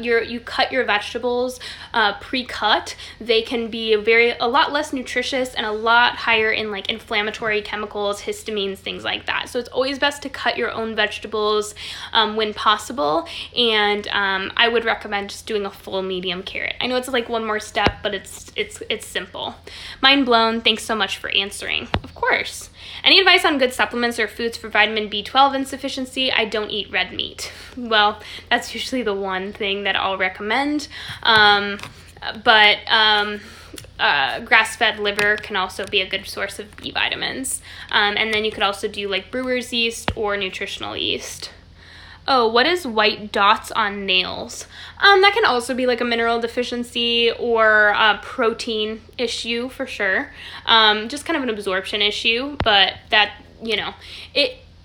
you cut your vegetables pre-cut, they can be a lot less nutritious and a lot higher in like inflammatory chemicals, histamines, things like that. So it's always best to cut your own vegetables when possible, and I would recommend just doing a full medium carrot. I know it's like one more step, but it's simple. Mind blown. Thanks so much for answering. Of course. Any advice on good supplements or foods for vitamin B12 insufficiency? I don't eat red meat. Well, that's usually the one thing that I'll recommend. But grass-fed liver can also be a good source of B vitamins. And then you could also do like brewer's yeast or nutritional yeast. Oh, what is white dots on nails? That can also be like a mineral deficiency or a protein issue for sure. Just kind of an absorption issue, but that, you know,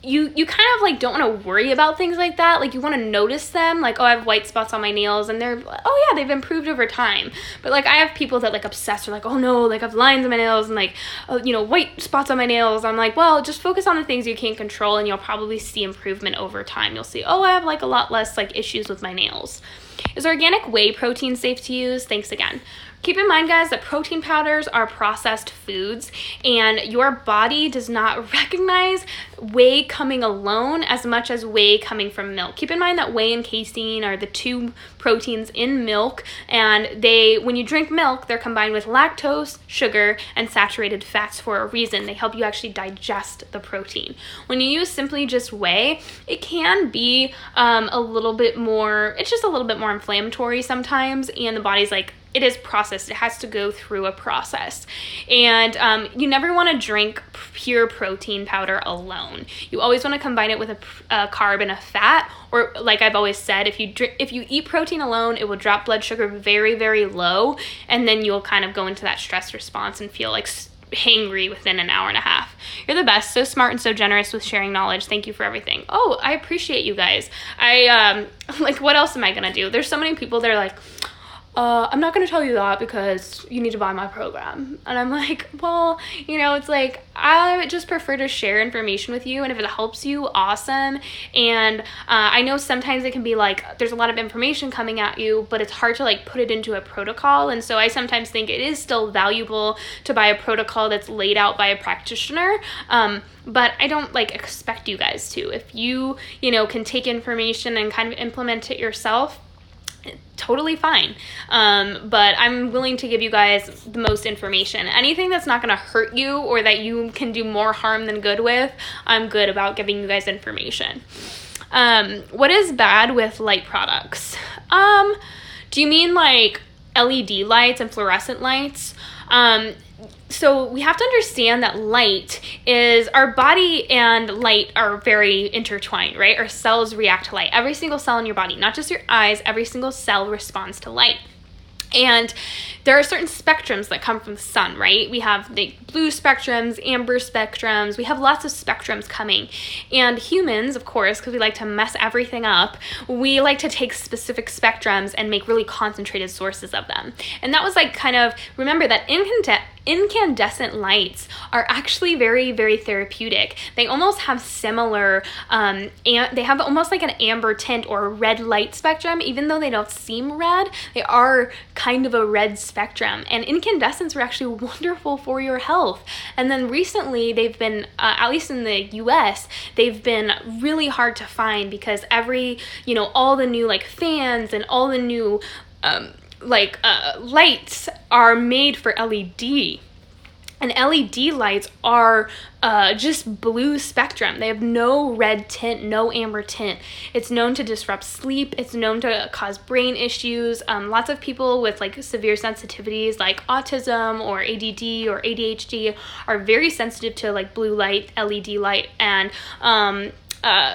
you kind of like don't want to worry about things like that. Like you want to notice them, like, oh, I have white spots on my nails, and they're, oh yeah, they've improved over time. But like I have people that like obsess, or like, oh no, like I have lines on my nails and like, you know, white spots on my nails. I'm like, well, just focus on the things you can't control, and you'll probably see improvement over time. You'll see, oh, I have like a lot less like issues with my nails. Is organic whey protein safe to use? Thanks again. Keep in mind, guys, that protein powders are processed foods, and your body does not recognize whey coming alone as much as whey coming from milk. Keep in mind that whey and casein are the two proteins in milk, and when you drink milk, they're combined with lactose, sugar, and saturated fats for a reason. They help you actually digest the protein. When you use simply just whey, it can be a little bit more inflammatory sometimes, and the body's like, it is processed. It has to go through a process. And you never want to drink pure protein powder alone. You always want to combine it with a carb and a fat, or like I've always said, if you eat protein alone, it will drop blood sugar very, very low, and then you'll kind of go into that stress response and feel like hangry within an hour and a half. You're the best, so smart and so generous with sharing knowledge. Thank you for everything. Oh, I appreciate you guys. Like, what else am I gonna do? There's so many people that are like, I'm not going to tell you that because you need to buy my program. And I'm like, well, you know, it's like, I just prefer to share information with you. And if it helps you, awesome. And I know sometimes it can be like, there's a lot of information coming at you, but it's hard to like put it into a protocol. And so I sometimes think it is still valuable to buy a protocol that's laid out by a practitioner. But I don't like expect you guys to. If you know, can take information and kind of implement it yourself, totally fine. But I'm willing to give you guys the most information. Anything that's not going to hurt you or that you can do more harm than good with, I'm good about giving you guys information. What is bad with light products? Do you mean like LED lights and fluorescent lights? So we have to understand that light is, our body and light are very intertwined, right? Our cells react to light. Every single cell in your body, not just your eyes, every single cell responds to light. And there are certain spectrums that come from the sun, right? We have the blue spectrums, amber spectrums. We have lots of spectrums coming. And humans, of course, because we like to mess everything up, we like to take specific spectrums and make really concentrated sources of them. And that was like kind of, remember that incandescent lights are actually very, very therapeutic. They almost have similar, and they have almost like an amber tint or a red light spectrum. Even though they don't seem red, they are kind of a red spectrum. And incandescents are actually wonderful for your health. And then recently they've been, at least in the US, they've been really hard to find because all the new like fans and all the new lights are made for LED. And LED lights are just blue spectrum. They have no red tint, no amber tint. It's known to disrupt sleep. It's known to cause brain issues. Lots of people with like severe sensitivities like autism or ADD or ADHD are very sensitive to like blue light, LED light, and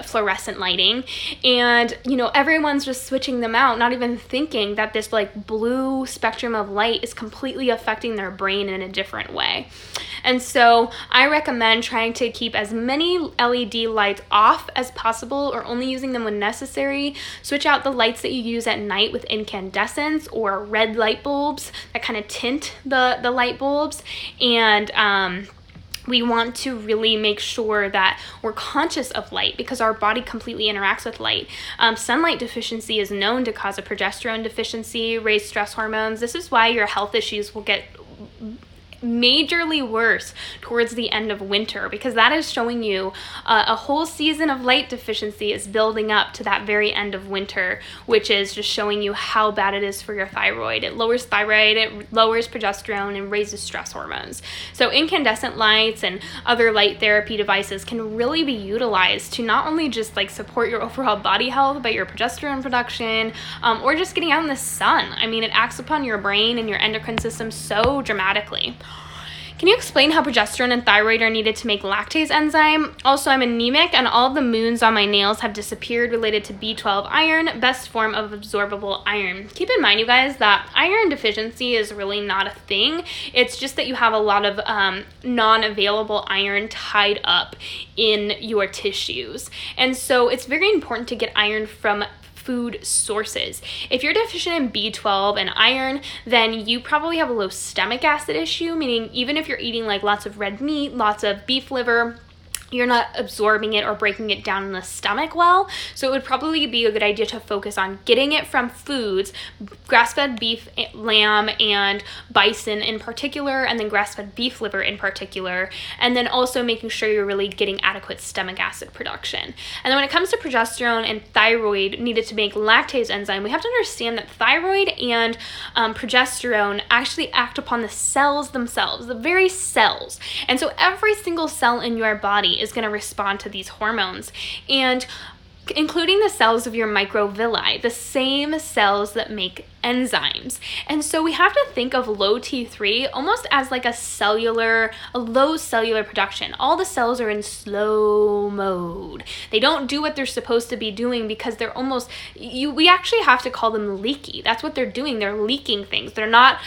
fluorescent lighting. And everyone's just switching them out, not even thinking that this like blue spectrum of light is completely affecting their brain in a different way. And so I recommend trying to keep as many LED lights off as possible, or only using them when necessary. Switch out the lights that you use at night with incandescents or red light bulbs that kind of tint the light bulbs. And we want to really make sure that we're conscious of light because our body completely interacts with light. Sunlight deficiency is known to cause a progesterone deficiency, raise stress hormones. This is why your health issues will get majorly worse towards the end of winter, because that is showing you a whole season of light deficiency is building up to that very end of winter, which is just showing you how bad it is for your thyroid. It lowers thyroid, it lowers progesterone, and raises stress hormones. So incandescent lights and other light therapy devices can really be utilized to not only just like support your overall body health, but your progesterone production, or just getting out in the sun. I mean, it acts upon your brain and your endocrine system so dramatically. Can you explain how progesterone and thyroid are needed to make lactase enzyme? Also, I'm anemic and all of the moons on my nails have disappeared related to B12 iron, best form of absorbable iron. Keep in mind, you guys, that iron deficiency is really not a thing. It's just that you have a lot of non-available iron tied up in your tissues. And so it's very important to get iron from food sources. If you're deficient in B12 and iron, then you probably have a low stomach acid issue, meaning even if you're eating like lots of red meat, lots of beef liver, you're not absorbing it or breaking it down in the stomach well. So it would probably be a good idea to focus on getting it from foods, grass-fed beef, lamb, and bison in particular, and then grass-fed beef liver in particular, and then also making sure you're really getting adequate stomach acid production. And then when it comes to progesterone and thyroid needed to make lactase enzyme, we have to understand that thyroid and progesterone actually act upon the cells themselves, the very cells. And so every single cell in your body is going to respond to these hormones, and including the cells of your microvilli, the same cells that make enzymes. And so we have to think of low T3 almost as like a low cellular production. All the cells are in slow mode. They don't do what they're supposed to be doing because they're almost, we actually have to call them leaky. That's what they're doing. They're leaking things. They're not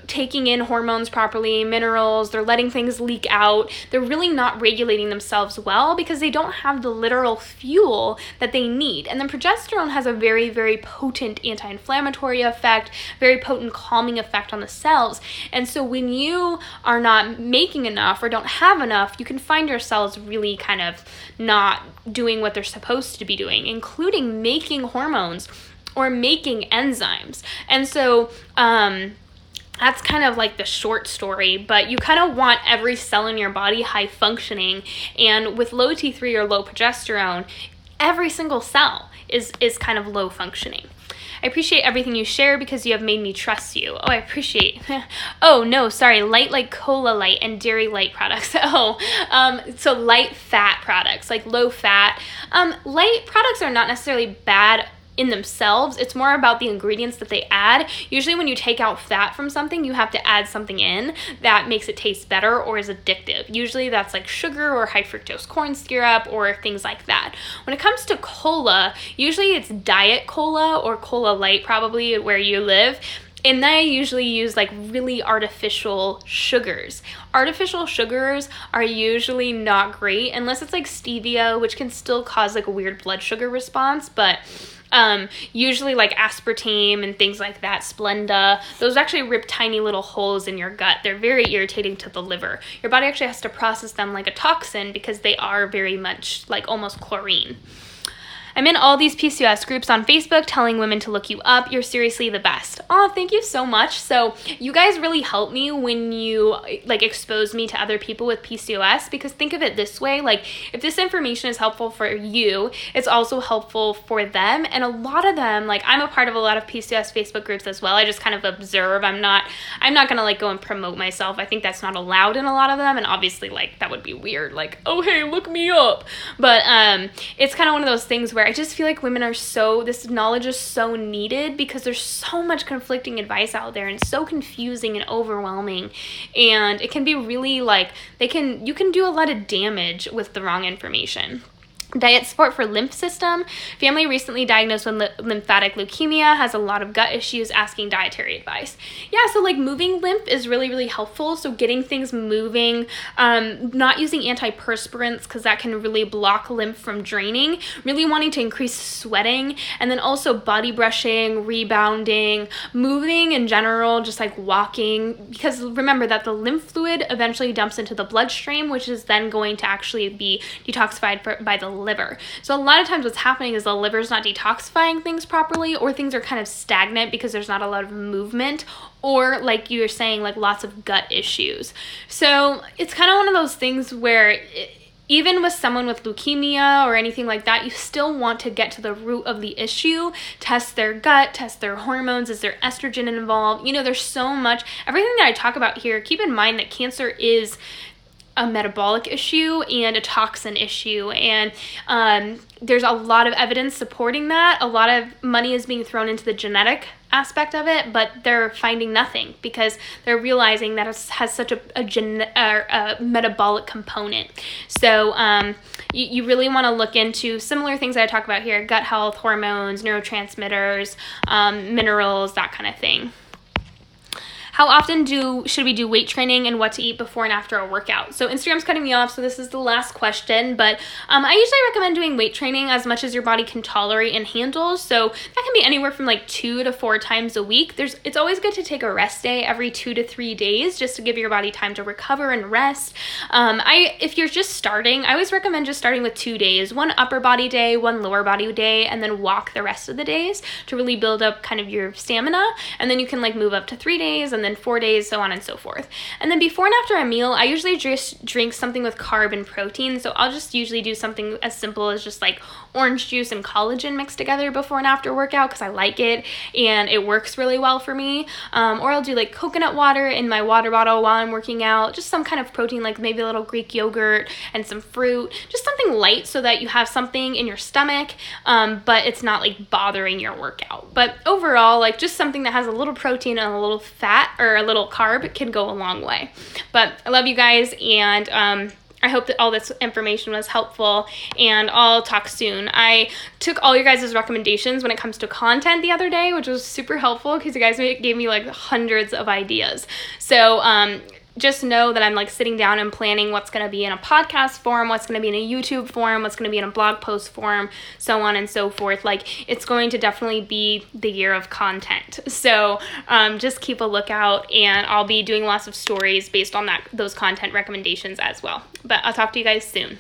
taking in hormones properly, minerals. They're letting things leak out. They're really not regulating themselves well because they don't have the literal fuel that they need. And then progesterone has a very, very potent anti-inflammatory effect, very potent calming effect on the cells. And so when you are not making enough or don't have enough, you can find your cells really kind of not doing what they're supposed to be doing, including making hormones or making enzymes. And so that's kind of like the short story, but you kind of want every cell in your body high functioning. And with low T3 or low progesterone, every single cell is kind of low functioning. I appreciate everything you share because you have made me trust you. Oh, I appreciate. Oh, no, sorry. Light like Cola Light and Dairy Light products. So light fat products, like low fat. Light products are not necessarily bad in themselves. It's more about the ingredients that they add. Usually when you take out fat from something, you have to add something in that makes it taste better or is addictive. Usually that's like sugar or high fructose corn syrup or things like that. When it comes to cola, usually it's diet cola or Cola Light probably where you live. And they usually use like really artificial sugars. Artificial sugars are usually not great unless it's like stevia, which can still cause like a weird blood sugar response, but usually like aspartame and things like that, Splenda, those actually rip tiny little holes in your gut. They're very irritating to the liver. Your body actually has to process them like a toxin because they are very much like almost chlorine. I'm in all these PCOS groups on Facebook telling women to look you up. You're seriously the best. Oh, thank you so much. So you guys really help me when you like expose me to other people with PCOS, because think of it this way, like if this information is helpful for you, it's also helpful for them. And a lot of them, like I'm a part of a lot of PCOS Facebook groups as well. I just kind of observe. I'm not gonna like go and promote myself. I think that's not allowed in a lot of them. And obviously like that would be weird. Like, oh, hey, look me up. But it's kind of one of those things where I just feel like women are this knowledge is so needed because there's so much conflicting advice out there and so confusing and overwhelming, and it can be really like you can do a lot of damage with the wrong information. Diet support for lymph system. Family recently diagnosed with lymphatic leukemia, has a lot of gut issues, asking dietary advice. Yeah, so like moving lymph is really, really helpful. So getting things moving, not using antiperspirants because that can really block lymph from draining, really wanting to increase sweating, and then also body brushing, rebounding, moving in general, just like walking, because remember that the lymph fluid eventually dumps into the bloodstream, which is then going to actually be detoxified by the liver. So a lot of times what's happening is the liver's not detoxifying things properly, or things are kind of stagnant because there's not a lot of movement, or like you were saying, like lots of gut issues. So it's kind of one of those things where even with someone with leukemia or anything like that, you still want to get to the root of the issue, test their gut, test their hormones, is there estrogen involved? You know, there's so much, everything that I talk about here, keep in mind that cancer is a metabolic issue and a toxin issue, and there's a lot of evidence supporting that. A lot of money is being thrown into the genetic aspect of it, but they're finding nothing because they're realizing that it has such a metabolic component. So you really want to look into similar things that I talk about here: gut health, hormones, neurotransmitters, minerals, that kind of thing. How often should we do weight training, and what to eat before and after a workout? So Instagram's cutting me off, so this is the last question, but I usually recommend doing weight training as much as your body can tolerate and handle. So that can be anywhere from like 2 to 4 times a week. It's always good to take a rest day every 2 to 3 days just to give your body time to recover and rest. If you're just starting, I always recommend just starting with 2 days, 1 upper body day, 1 lower body day, and then walk the rest of the days to really build up kind of your stamina. And then you can like move up to 3 days and then 4 days, so on and so forth. And then before and after a meal, I usually just drink something with carb and protein. So I'll just usually do something as simple as just like orange juice and collagen mixed together before and after workout because I like it and it works really well for me. Or I'll do like coconut water in my water bottle while I'm working out, just some kind of protein, like maybe a little Greek yogurt and some fruit, just something light so that you have something in your stomach, but it's not like bothering your workout. But overall, like just something that has a little protein and a little fat or a little carb can go a long way. But I love you guys, and I hope that all this information was helpful, and I'll talk soon. I took all your guys' recommendations when it comes to content the other day, which was super helpful because you guys gave me like hundreds of ideas. So just know that I'm like sitting down and planning what's going to be in a podcast form, what's going to be in a YouTube form, what's going to be in a blog post form, so on and so forth. Like it's going to definitely be the year of content. So just keep a lookout, and I'll be doing lots of stories based on those content recommendations as well. But I'll talk to you guys soon.